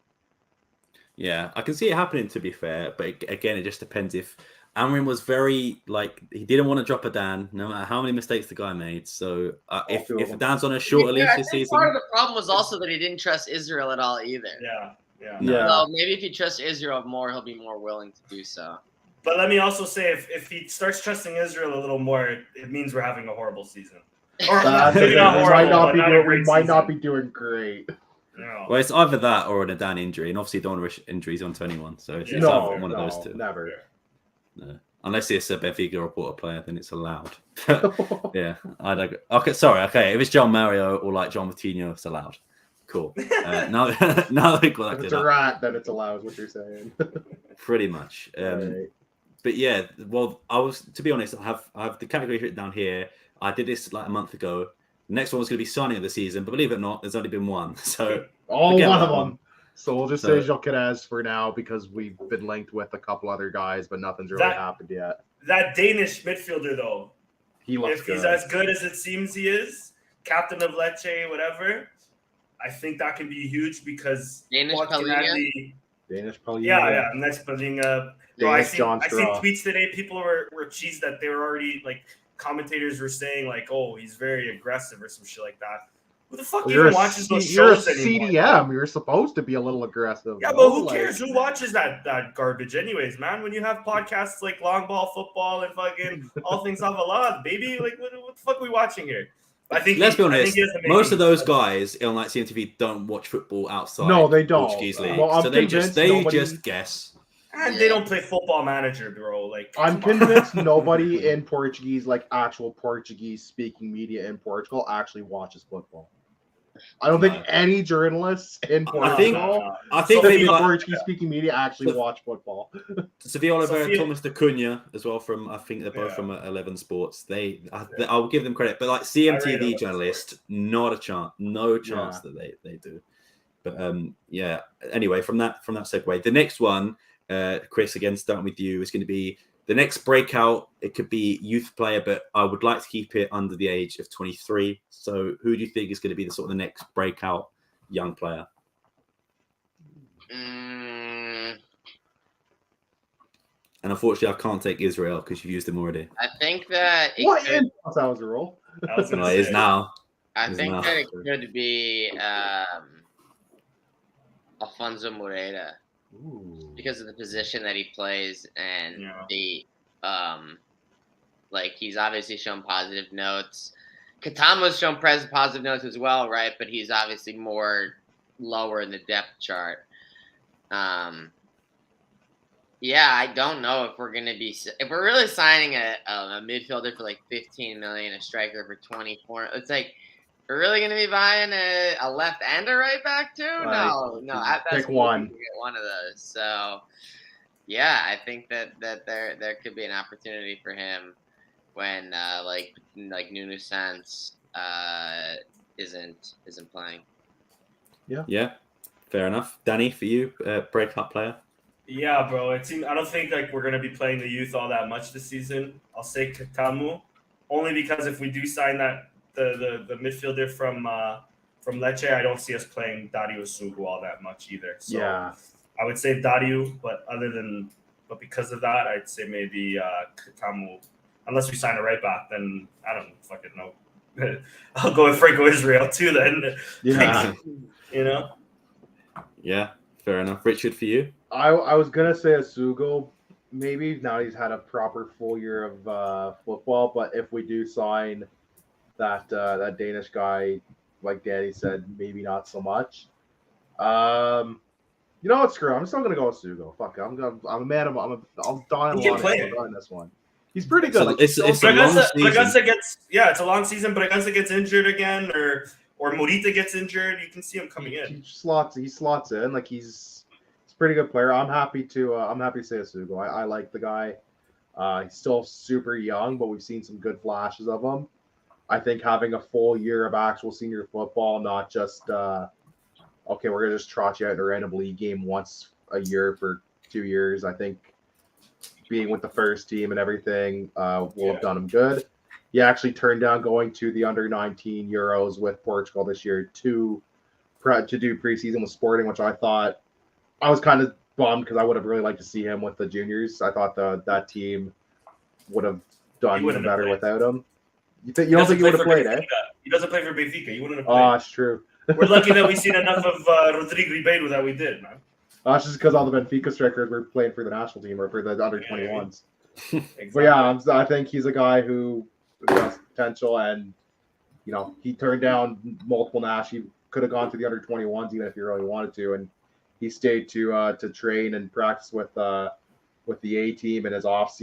Yeah, I can see it happening. To be fair, but again, it just depends if Amrin was very he didn't want to drop Adan, no matter how many mistakes the guy made. So if Adan's on a shorter leash this season, part of the problem was also that he didn't trust Israel at all either. Yeah. So maybe if he trusts Israel more, he'll be more willing to do so. But let me also say, if he starts trusting Israel a little more, it means we're having a horrible season. Or maybe not horrible, we might not be doing great. No. well, it's either that or an Adan injury, and obviously don't wish injuries onto anyone. So it's either one of those two. Never. No. Unless it's a Benfica reporter player, then it's allowed. Yeah, I don't. Okay, sorry. Okay, if it's John Mario or like John Martino, it's allowed. Cool. Now that we got that If it's a rat, then it's allowed. Is what you're saying. pretty much. Right. But yeah, well, to be honest, I have the category written down here. I did this like a month ago. The next one was going to be signing of the season, but believe it or not, there's only been one. So one of them. So we'll just say Jokeres for now because we've been linked with a couple other guys, but nothing's really happened yet. That Danish midfielder, though, he looks he's as good as it seems he is, captain of Lecce, whatever, I think that can be huge because Danish Palhinha. Yeah, next Palhinha. Bro, I seen John Straw. tweets today. People were cheesed that they were already commentators were saying oh, he's very aggressive or some shit like that. Who the fuck even watches those shows anymore? You're a CDM. You're supposed to be a little aggressive. Yeah, but who cares? Who watches that garbage anyways, man? When you have podcasts like Long Ball Futebol and fucking all things Alvalade, baby, what the fuck are we watching here? I think let's be honest. Most of those guys on CMTV don't watch football outside. No, they don't. Portuguese league, well, so they just guess. And they don't play Football Manager, bro. I'm convinced nobody in Portuguese, actual Portuguese speaking media in Portugal, actually watches football. I don't think any journalists in Portugal, I think maybe Portuguese speaking media actually watch football. Sevilla Oliveira, Thomas de Cunha as well from, I think they're both from 11 Sports. I'll give them credit, but CMTV journalists, not a chance, no chance that they do. But yeah. Anyway, from that segue, the next one, Chris, again starting with you, is going to be the next breakout. It could be youth player, but I would like to keep it under the age of 23. So who do you think is going to be the next breakout young player? And unfortunately, I can't take Israel because you've used him already. I think that that was a rule. It is now. I think that it could be Alfonso Moreira. Ooh. Because of the position that he plays and the he's obviously shown positive notes. Katama's shown positive notes as well, right? But he's obviously more lower in the depth chart. I don't know if we're really signing a midfielder for 15 million, a striker for 24. It's we're really going to be buying a left and a right back too? No. At best, pick one. Get one of those. So, yeah, I think that there could be an opportunity for him when Nuno Santos isn't playing. Yeah, fair enough. Danny, for you, breakout player. Yeah, bro. I don't think we're gonna be playing the youth all that much this season. I'll say Katamu, only because if we do sign that the midfielder from Lecce, I don't see us playing Dario Sugu all that much either. So I would say Dario, but because of that, I'd say maybe Katamu. Unless we sign a right back, then I don't fucking know. I'll go with Franco Israel too. Then, Yeah, fair enough. Richard, for you, I was gonna say Asugo, maybe now he's had a proper full year of football. But if we do sign that Danish guy, like Danny said, maybe not so much. You know what? Screw it. I'm still gonna go with Sugo. Fuck it. I'm a man. I'll die He can on play it. it. I'll die on this one. He's pretty good. So Like, it's a long season. It's a long season, but Braganza gets injured again, or Morita gets injured. You can see him coming in. He slots in. Like he's a pretty good player. I'm happy to say Sugo. I like the guy. He's still super young, but we've seen some good flashes of him. I think having a full year of actual senior football, not just okay, we're gonna just trot you out in a random league game once a year for 2 years. I think being with the first team and everything will have done him good. He actually turned down going to the under-19 Euros with Portugal this year to do preseason with Sporting, which I thought I was kind of bummed because I would have really liked to see him with the juniors. I thought that team would have done even better without him. You don't think he would have played, eh? He doesn't play for Benfica. He wouldn't have played. Oh, it's true. We're lucky that we've seen enough of Rodrigo Ribeiro that we did, man. That's just because all the Benfica strikers were playing for the national team or for the under-21s. Exactly. But yeah, I think he's a guy who has potential, and he turned down multiple Nash. He could have gone to the under-21s even if he really wanted to, and he stayed to train and practice with the A team in his off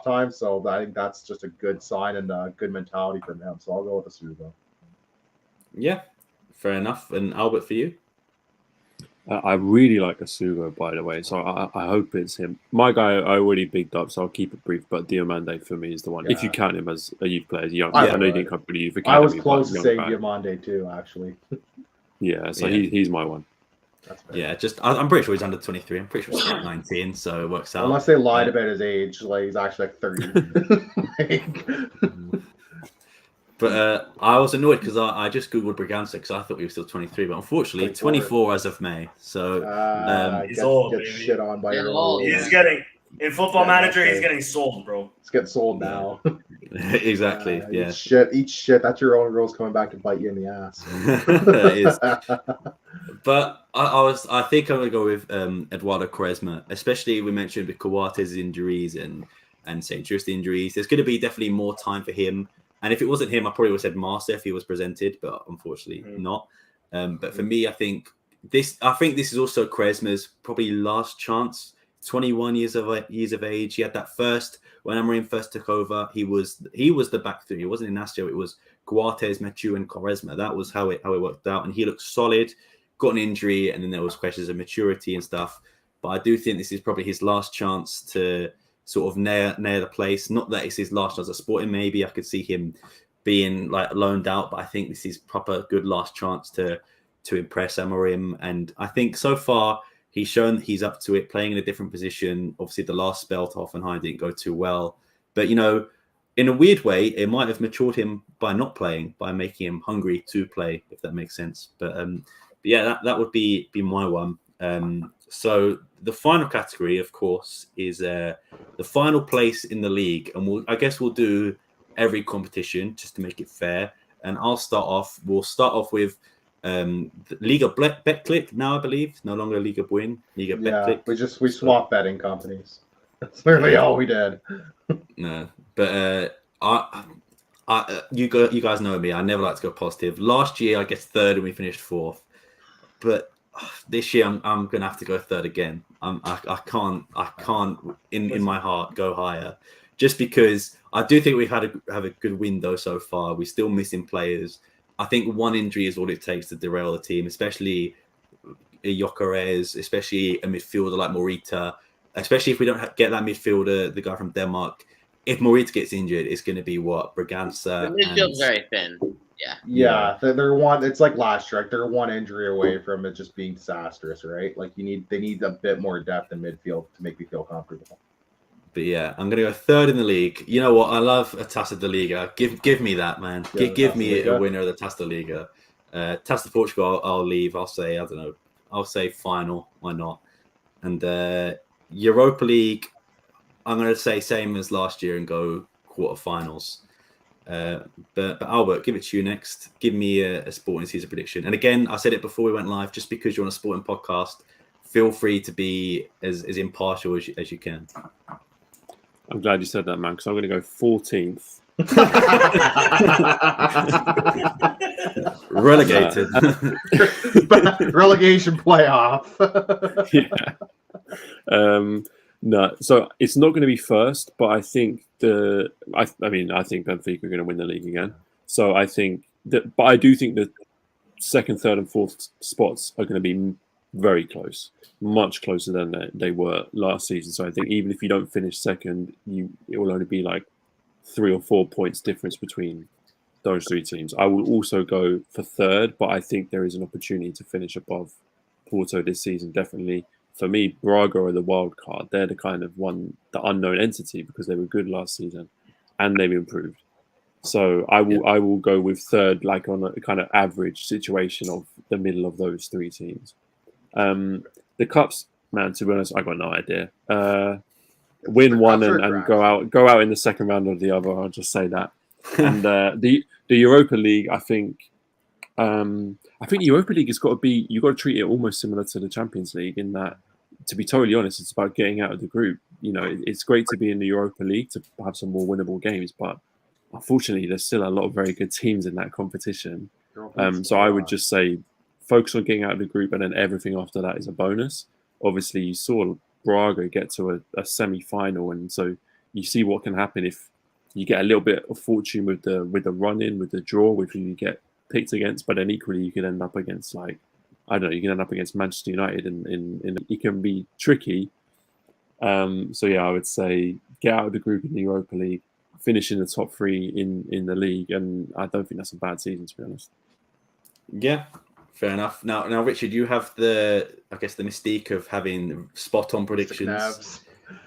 time. So I think that's just a good sign and a good mentality from him. So I'll go with the Sugo. Yeah, fair enough. And Albert, for you? I really like Asugo, by the way, so I hope it's him. My guy I already bigged up, so I'll keep it brief, but Diomande for me is the one. Yeah. If you count him as a youth player, young. I I know you didn't come from the youth academy. I was close to saying guy. Diomande too, actually. Yeah, so he's my one. That's fair. Yeah, I'm pretty sure he's under 23. I'm pretty sure he's like 19, so it works out. Unless they lied about his age, like he's actually like 30. But I was annoyed because I just googled Braganza because I thought he was still 23, but unfortunately 24 as of May. So he's old, get baby. shit on by He's your old. old. He's getting in Football Yeah, Manager. okay. He's getting sold, bro. It's getting sold now. exactly, yeah. Eat shit. That's your own girls coming back to bite you in the ass. It is. But I think I'm gonna go with Eduardo Quaresma, especially we mentioned with Coates' injuries and St. Just injuries. There's going to be definitely more time for him. And if it wasn't him, I probably would have said Marcia if he was presented, but unfortunately not. But for me, I think this is also Quaresma's probably last chance. 21 years of age. He had that first when Amorim first took over. He was the back three. It wasn't Inacio. It was Coates, Metu, and Quaresma. That was how it worked out. And he looked solid. Got an injury, and then there was questions of maturity and stuff. But I do think this is probably his last chance to sort of nail the place. Not that it's his last chance at Sporting. Maybe I could see him being like loaned out, but I think this is proper good last chance to impress Amorim. And I think so far he's shown he's up to it, playing in a different position. Obviously, the last spell to Hoffenheim didn't go too well, but in a weird way, it might have matured him by not playing, by making him hungry to play, if that makes sense. But yeah, that would be my one. So the final category, of course, is the final place in the league, and I guess we'll do every competition just to make it fair. And We'll start off with Liga BetClick now, I believe, no longer Liga Buin, Liga BetClick. We swap betting companies. That's literally all we did. No, but you guys know me. I never like to go positive. Last year, I guess third, and we finished fourth. But this year, I'm gonna have to go third again. I can't in my heart go higher, just because I do think we've have a good window so far. We're still missing players. I think one injury is all it takes to derail the team, especially Gyökeres, especially a midfielder like Morita, especially if we don't get that midfielder, the guy from Denmark. If Morita gets injured, it's going to be Braganza. The midfield's very thin. Yeah, they're one. It's like last year. They're one injury away from it just being disastrous, right? Like they need a bit more depth in midfield to make me feel comfortable. But yeah, I'm gonna go third in the league. You know what? I love a Taça de Liga. Give me that, man. Yeah, give me a winner of the Taça de Liga. Taça de Portugal, I'll leave. I'll say, I don't know. I'll say final. Why not? And Europa League, I'm gonna say same as last year and go quarterfinals. But Albert, give it to you next. Give me a sporting season prediction. And again, I said it before we went live. Just because you're on a sporting podcast, feel free to be as impartial as you can. I'm glad you said that, man, because I'm going to go 14th. Relegated. Relegation playoff. Yeah. No, so it's not going to be first, but I think I think Benfica are going to win the league again. So I think that, but I do think that second, third, and fourth spots are going to be very close, much closer than they were last season. So I think even if you don't finish second, it will only be like 3 or 4 points difference between those three teams. I will also go for third, but I think there is an opportunity to finish above Porto this season. Definitely, for me, Braga are the wild card. They're the kind of the unknown entity because they were good last season and they've improved. So I will go with third, like on a kind of average situation of the middle of those three teams. The cups, man, to be honest, I got no idea. Win one and go out in the second round of the other. I'll just say that. And the Europa League, I think Europa League has got to be. You've got to treat it almost similar to the Champions League in that. To be totally honest, it's about getting out of the group. You know, it's great to be in the Europa League to have some more winnable games, but unfortunately, there's still a lot of very good teams in that competition. So I would just say focus on getting out of the group, and then everything after that is a bonus. Obviously, you saw Braga get to a semi-final, and so you see what can happen if you get a little bit of fortune with the run-in, with the draw, with who you get picked against, but then equally you could end up against you can end up against Manchester United, and it can be tricky. So yeah, I would say get out of the group in the Europa League, finish in the top three in the league, and I don't think that's a bad season, to be honest. Yeah, fair enough. Now, Richard, you have the mystique of having spot on predictions.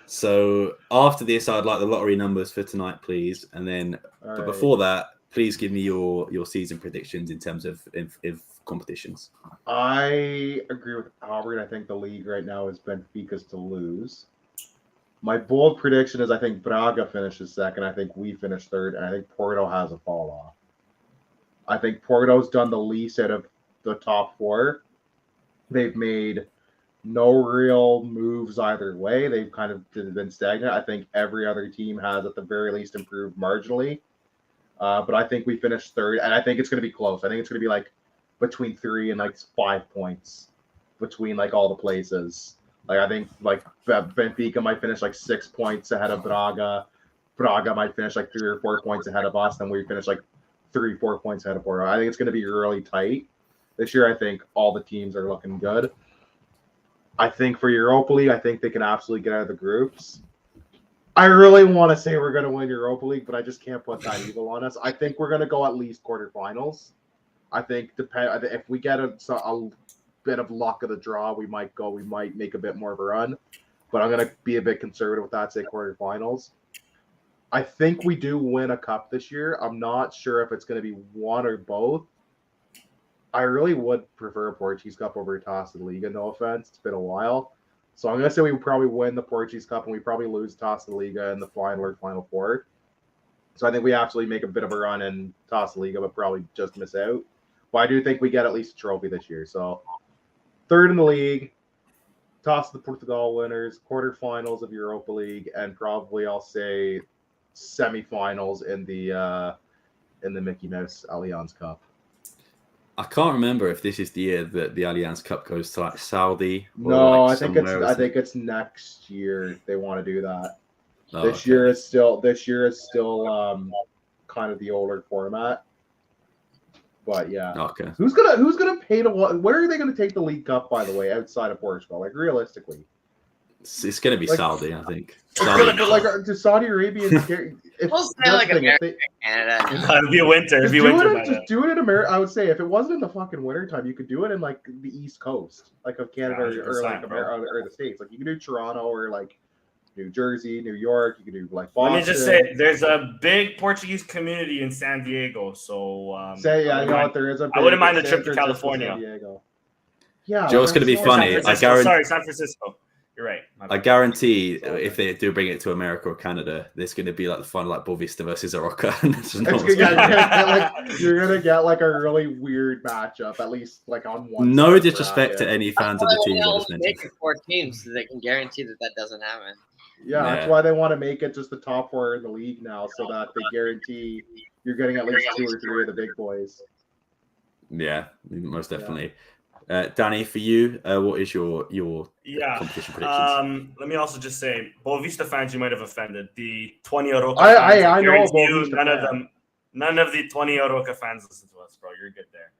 So after this, I'd like the lottery numbers for tonight, please, and then before that, please give me your season predictions in terms of competitions. I agree with Albert. I think the league right now is Benfica's to lose. My bold prediction is I think Braga finishes second. I think we finish third. And I think Porto has a fall off. I think Porto's done the least out of the top four. They've made no real moves either way. They've kind of been stagnant. I think every other team has at the very least improved marginally. But I think we finish third. And I think it's going to be close. I think it's going to be like between 3 and 5 points between all the places. I think Benfica might finish 6 points ahead of Braga. Braga might finish 3 or 4 points ahead of us. Then we finish 3, 4 points ahead of Porto. I think it's going to be really tight this year. I think all the teams are looking good. I think for Europa League, I think they can absolutely get out of the groups. I really want to say we're going to win Europa League, but I just can't put that evil on us. I think we're going to go at least quarterfinals. I think if we get a bit of luck of the draw, we might make a bit more of a run. But I'm going to be a bit conservative with that, say quarterfinals. I think we do win a cup this year. I'm not sure if it's going to be one or both. I really would prefer a Portuguese Cup over Taça da Liga, no offense. It's been a while. So I'm going to say we probably win the Portuguese Cup and we probably lose Taça da Liga in the final or Final Four. So I think we actually make a bit of a run in Taça da Liga, but probably just miss out. But I do think we get at least a trophy this year. So third in the league, Taça de Portugal winners, quarterfinals of Europa League, and probably I'll say semifinals in the Mickey Mouse Allianz Cup. I can't remember if this is the year that the Allianz Cup goes to Saudi. No, I think it's next year they want to do that. This year is still kind of the older format. But yeah. Okay. Who's gonna pay to what? Where are they gonna take the League Cup, by the way, outside of Portugal? Realistically. It's gonna be Saudi, I think. To Saudi Arabians we'll say America, Canada. It'll be winter. Just do it in America. I would say if it wasn't in the fucking winter time, you could do it in the East Coast, of Canada or America or the States. You could do Toronto or New Jersey, New York. You could do Boston. Let me just say, there's a big Portuguese community in San Diego. So there is a. I wouldn't mind the trip to California. Yeah, Joe, it's going to be funny. San Francisco. You're right. I guarantee if they do bring it to America or Canada, there's going to be like the final like Bovista versus Aroca. You're gonna get like a really weird matchup, at least like on one. No disrespect to any fans of the teams I just mentioned. Make it 4 teams so they can guarantee that doesn't happen. Yeah, that's why they want to make it just the top 4 in the league now, so that they guarantee you're getting at least 2 or 3 of the big boys. Yeah, most definitely. Danny, for you, what is your competition predictions? Let me also just say, Boavista fans, you might have offended the 20 Aroca fans. I know Boavista none of the 20 Aroca fans listen to us, bro. You're good there.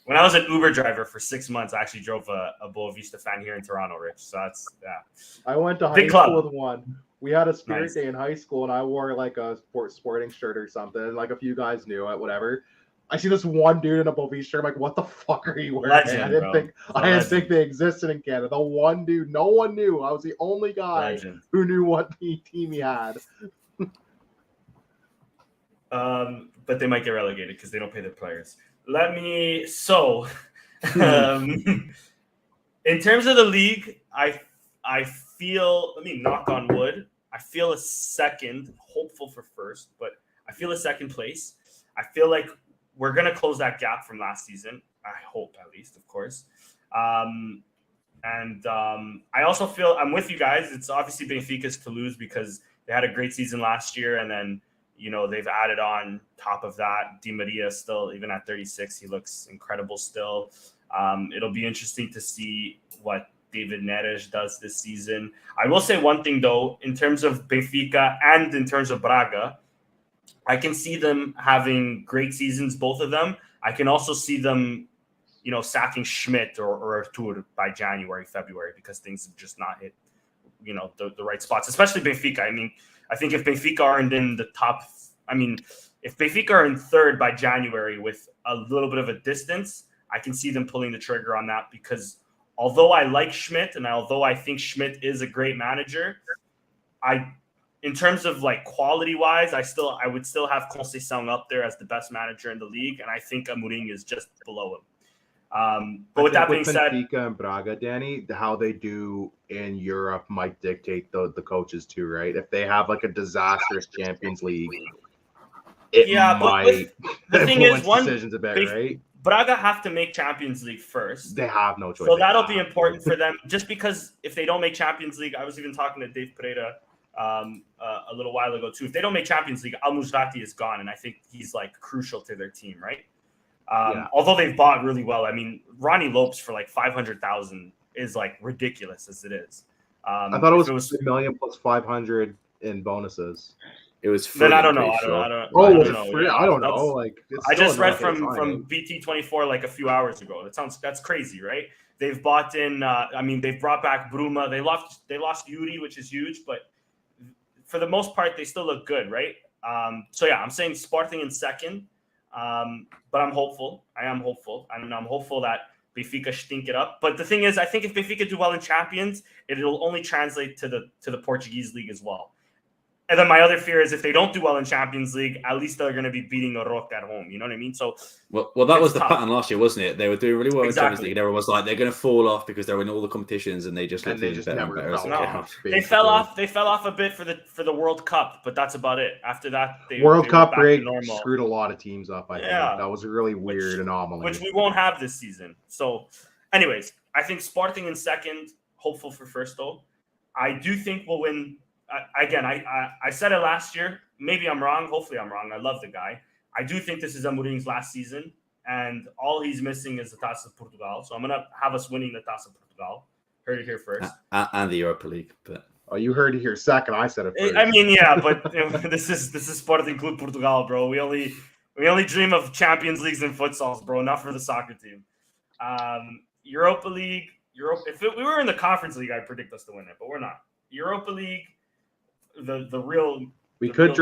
When I was an Uber driver for 6 months, I actually drove a Boavista fan here in Toronto, Rich. So that's I went to high school with one. We had a spirit day in high school, and I wore like a sporting shirt or something. And like a few guys knew it, whatever. I see this one dude in a Boavista shirt. I'm like, what the fuck are you wearing? Legend, I didn't think they existed in Canada. The one dude, no one knew. I was the only guy who knew what team he had. But they might get relegated because they don't pay their players. In terms of the league, I feel, let me knock on wood, I feel a second, hopeful for first, but I feel a second place. I feel like we're going to close that gap from last season. I hope, at least, of course. I also feel, I'm with you guys, it's obviously Benfica's to lose because they had a great season last year, and then they've added on top of that. Di Maria still, even at 36, he looks incredible still. It'll be interesting to see what David Neres does this season. I will say one thing, though, in terms of Benfica and in terms of Braga, I can see them having great seasons, both of them. I can also see them, sacking Schmidt or Artur by January, February, because things have just not hit, the right spots, especially Benfica. I mean, I think if Benfica aren't in the top, if Benfica are in third by January with a little bit of a distance, I can see them pulling the trigger on that because although I like Schmidt and although I think Schmidt is a great manager, in terms of like quality wise, I would still have Conceição up there as the best manager in the league, and I think Amorim is just below him. But with that being said, Benfica and Braga, Danny, how they do in Europe might dictate the coaches too, right? If they have like a disastrous Champions League, the thing is, decisions a bit, right? Braga have to make Champions League first. They have no choice. So that'll be important for them. Just because if they don't make Champions League, I was even talking to Dave Pereira a little while ago too. If they don't make Champions League, Al Musrati is gone, and I think he's like crucial to their team, right? Although they've bought really well. I mean, Ronnie Lopes for like 500,000 is like ridiculous as it is. I thought it was 3 million plus 500 in bonuses. It was free. Then I don't know. I don't know. Free? I don't know. Like I just read from BT24 like a few hours ago. That's crazy, right? They've bought in. They've brought back Bruma. They lost Yuri, which is huge, but for the most part, they still look good, right? I'm saying Sporting in second, but I'm hopeful. I am hopeful. I'm hopeful that Benfica stink it up. But the thing is, I think if Benfica do well in Champions, it'll only translate to the Portuguese league as well. And then my other fear is if they don't do well in Champions League, at least they're going to be beating Aroca at home. You know what I mean? So, well, that was the pattern last year, wasn't it? They were doing really well in Champions League, and everyone was like, they're going to fall off because they're in all the competitions, and they just never better. They fell off. They fell off a bit for the World Cup, but that's about it. After that, World Cup break screwed a lot of teams up. I think that was a really weird anomaly, which we won't have this season. So, anyways, I think Sporting in second, hopeful for first though. I do think we'll win. Again, I said it last year. Maybe I'm wrong. Hopefully I'm wrong. I love the guy. I do think this is Amorim's last season, and all he's missing is the Taça of Portugal. So I'm going to have us winning the Taça of Portugal. Heard it here first. And the Europa League. But you heard it here second. I said it first. I mean, yeah, but this is Sporting Club Portugal, bro. We only dream of Champions Leagues and futsals, bro, not for the soccer team. Europa League. If we were in the Conference League, I'd predict us to win it, but we're not. Europa League. We could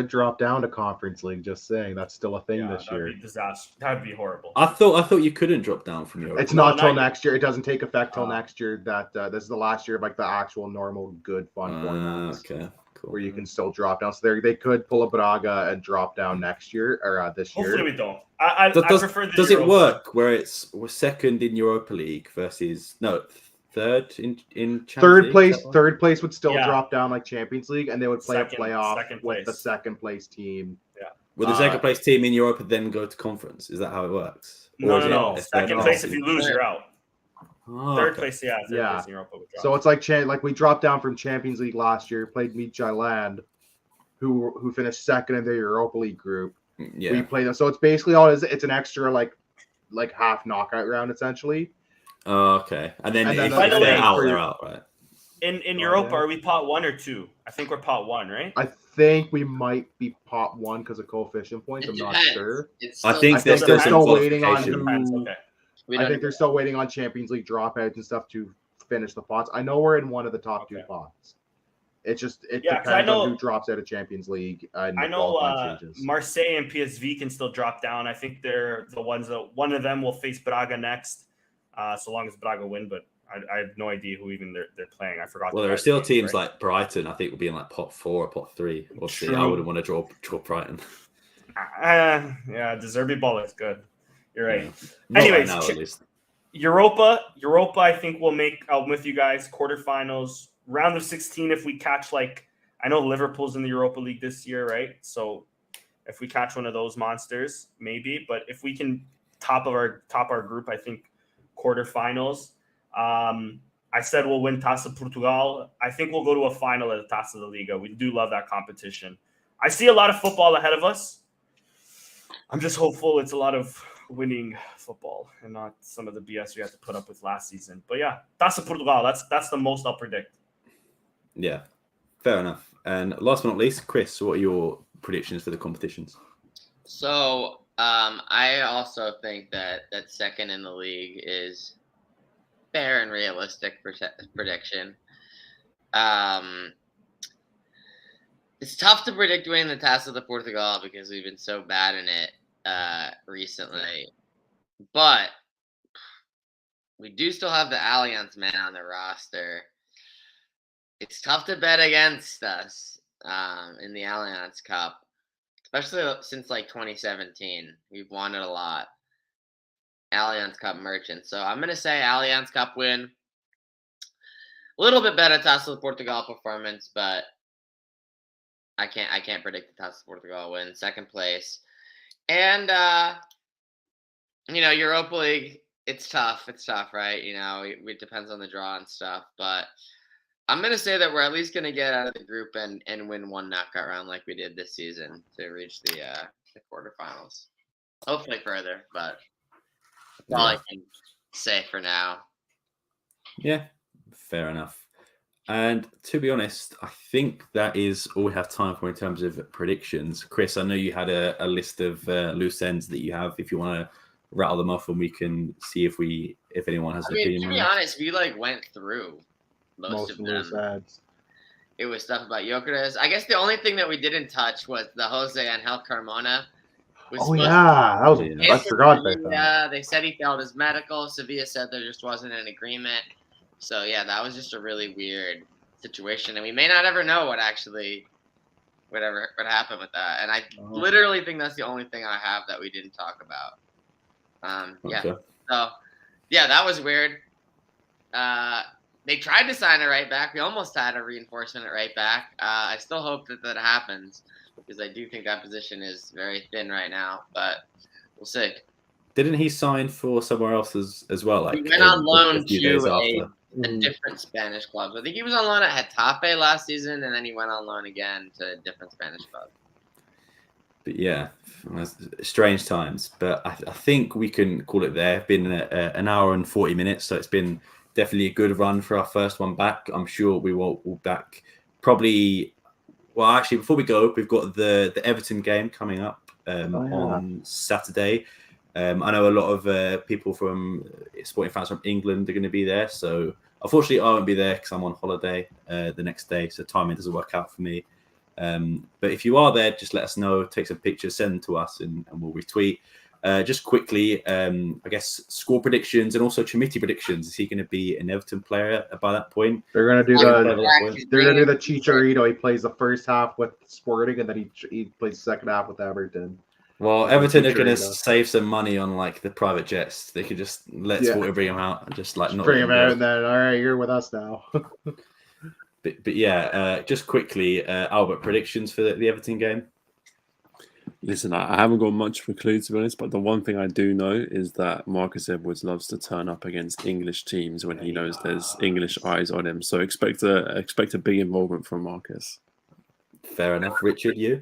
drop down to Conference League. Just saying, that's still a thing this year. That'd be disaster. That'd be horrible. I thought you couldn't drop down from Europe. It's not till next year. It doesn't take effect till next year. That this is the last year of like the actual normal good fun formats. Okay, cool. Where you can still drop down. So they could pull a Braga and drop down next year or this year. Hopefully we don't. I prefer the Does it work where we're second in Europa League versus third in Champions Third League, place. is that right? Third place would still Yeah. drop down like Champions League, and they would play Second- a playoff second with the place. second place team. Will the second place team in Europa then go to conference? Is that how it works? No, is it no. a third Second place place, if team? you lose, you're out. Oh, Third okay. place, third Yeah. place in Europa would drop. So it's like we dropped down from Champions League last year, played Midtjylland, who finished second in the Europa League group. Yeah. We played them. So it's basically all it's an extra like half knockout round essentially. Oh, okay. And then if by the they're way, out, they're out, right? In Europa, are we pot 1 or 2? I think we're pot 1, right? I think we might be pot 1 because of coefficient points. It I'm not depends. sure. It's I still- think there's still they're some still waiting on qualification. Depends. who. Okay. we I don't think they're still waiting on Champions League dropouts and stuff to finish the pots. I know we're in one of the top two Okay. pots. It 'cause I depends know, on who drops out of Champions League. I know qualifying stages. Marseille and PSV can still drop down. I think they're the ones that one of them will face Braga next, so long as Braga win. But I have no idea who even they're playing. I forgot. Well, the there are guy's still name, teams right? like Brighton. I think will be in like pot 4 or pot 3. Obviously, I True. wouldn't want to draw Brighton. Yeah, De Zerbi ball is good. You're right. Yeah. Not Anyways, right now, at least. Europa, I think we'll make out with you guys quarterfinals, round of 16. If we catch I know Liverpool's in the Europa League this year, right? So if we catch one of those monsters, maybe. But if we can top our group, I think quarterfinals. I said we'll win Taça Portugal. I think we'll go to a final at the Taça da Liga. We do love that competition. I see a lot of football ahead of us. I'm just hopeful it's a lot of winning football and not some of the BS we had to put up with last season. But yeah, Taça Portugal. That's the most I'll predict. Yeah, fair enough. And last but not least, Chris, what are your predictions for the competitions? So I also think that second in the league is fair and realistic prediction. It's tough to predict winning the Taça de Portugal because we've been so bad in it recently. But we do still have the Allianz man on the roster. It's tough to bet against us in the Allianz Cup, especially since 2017. We've won it a lot. Allianz Cup merchant. So I'm going to say Allianz Cup win. A little bit better Taça de Portugal performance, but I can't predict the Taça de Portugal win. Second place. And Europa League, it's tough. It's tough, right? It depends on the draw and stuff, but I'm going to say that we're at least going to get out of the group and win one knockout round like we did this season to reach the quarterfinals. Hopefully further, but that's all I can say for now. Yeah, fair enough. And to be honest, I think that is all we have time for in terms of predictions. Chris, I know you had a list of loose ends that you have. If you want to rattle them off, and we can see if anyone has an opinion. To be honest, we went through most of loose them. ads. It was stuff about Gyökeres. I guess the only thing that we didn't touch was the Jose Angel Carmona. Oh yeah, I forgot about that. Yeah, they said he failed his medical. Sevilla said there just wasn't an agreement. So yeah, that was just a really weird situation, and we may not ever know what happened with that. And I literally think that's the only thing I have that we didn't talk about. Yeah. Okay. So yeah, that was weird. They tried to sign a right back. We almost had a reinforcement at right back. I still hope that happens because I do think that position is very thin right now. But we'll see. Didn't he sign for somewhere else as well? He went on loan few days to after. a different Spanish club. I think he was on loan at Getafe last season, and then he went on loan again to a different Spanish club. But yeah, strange times. But I think we can call it there. It's been an hour and 40 minutes, so it's been definitely a good run for our first one back. I'm sure we will back probably. Well, actually, before we go, we've got the Everton game coming up on Saturday. I know a lot of people from sporting fans from England are going to be there. So unfortunately, I won't be there because I'm on holiday the next day. So timing doesn't work out for me. But if you are there, just let us know. Take some pictures, send them to us, and we'll retweet. Just quickly, I guess score predictions and also committee predictions. Is he going to be an Everton player by that point? They're gonna do the the Chicharito. He plays the first half with Sporting, and then he plays the second half with Everton. Well, Everton are going to Featuring, save some money on like the private jets. They could just let Sporting bring him out and just like not bring let him him out, go. and then all right, you're with us now. But yeah, just quickly, Albert, predictions for the Everton game? Listen, I haven't got much of a clue, to be honest, but the one thing I do know is that Marcus Edwards loves to turn up against English teams when he knows there's English eyes on him. So expect a big involvement from Marcus. Fair enough. Richard, you?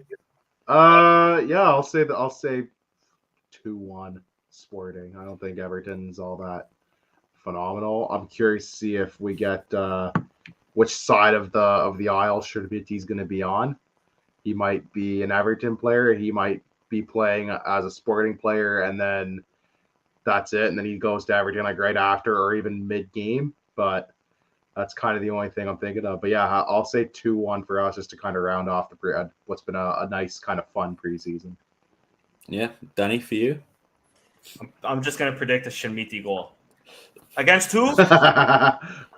Yeah, I'll say 2-1 Sporting. I don't think Everton's all that phenomenal. I'm curious to see if we get which side of the aisle Sherviti's going to be on. He might be an Everton player. He might be playing as a Sporting player, and then that's it. And then he goes to Everton like right after or even mid-game. But that's kind of the only thing I'm thinking of. But yeah, I'll say 2-1 for us just to kind of round off what's been a nice kind of fun preseason. Yeah. Danny, for you? I'm just going to predict a Shamiti goal. Against who?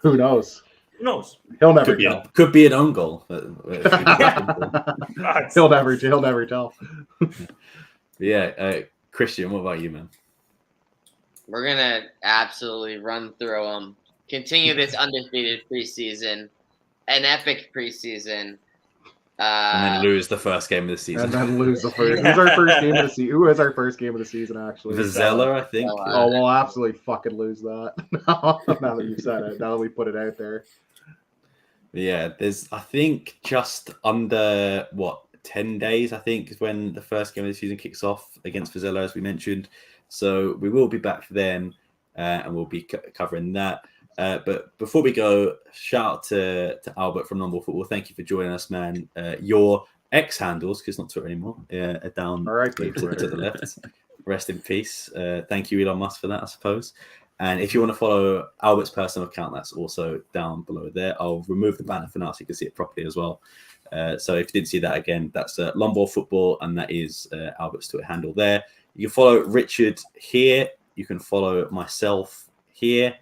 Who knows? Who knows? He'll never tell. Could be an own goal. He'll never tell. Yeah, Christian, what about you, man? We're gonna absolutely run through them. Continue this undefeated preseason, an epic preseason, and then lose the first game of the season. And then lose the first. Who's our first game of the season? Who is our first game of the season? Actually, Vizela, I think. Oh, we'll absolutely fucking lose that. Now that you've said it, now that we put it out there. Yeah, there's I think just under 10 days. I think is when the first game of the season kicks off against Vizela, as we mentioned. So we will be back for them, and we'll be covering that. But before we go, shout out to Albert from Long Ball Futebol. Thank you for joining us, man. Your X handles, because not Twitter anymore, are down to the left. Rest in peace. Thank you, Elon Musk, for that, I suppose. And if you want to follow Albert's personal account, that's also down below there. I'll remove the banner for now so you can see it properly as well. So if you didn't see that again, that's Long Ball Futebol, and that is Albert's Twitter handle there. You can follow Richard here. You can follow myself here.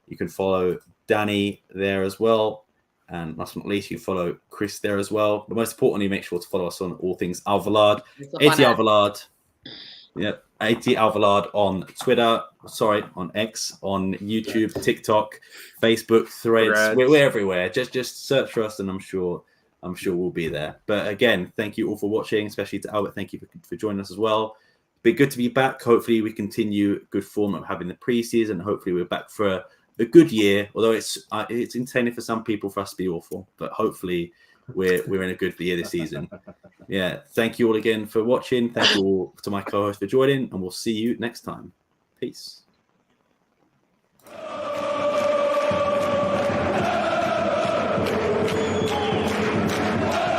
You can follow Danny there as well. And last but not least, you can follow Chris there as well. But most importantly, make sure to follow us on all things Alvalade. 80 Alvalade. Yep. 80 Alvalade on Twitter. Sorry, on X, on YouTube, TikTok, Facebook, Threads. We're everywhere. Just search for us, and I'm sure we'll be there. But again, thank you all for watching, especially to Albert. Thank you for joining us as well. Be good to be back. Hopefully, we continue good form of having the preseason. Hopefully, we're back for a good year. Although it's intended for some people for us to be awful, but hopefully, we're in a good year this season. Yeah. Thank you all again for watching. Thank you all to my co-host for joining, and we'll see you next time. Peace.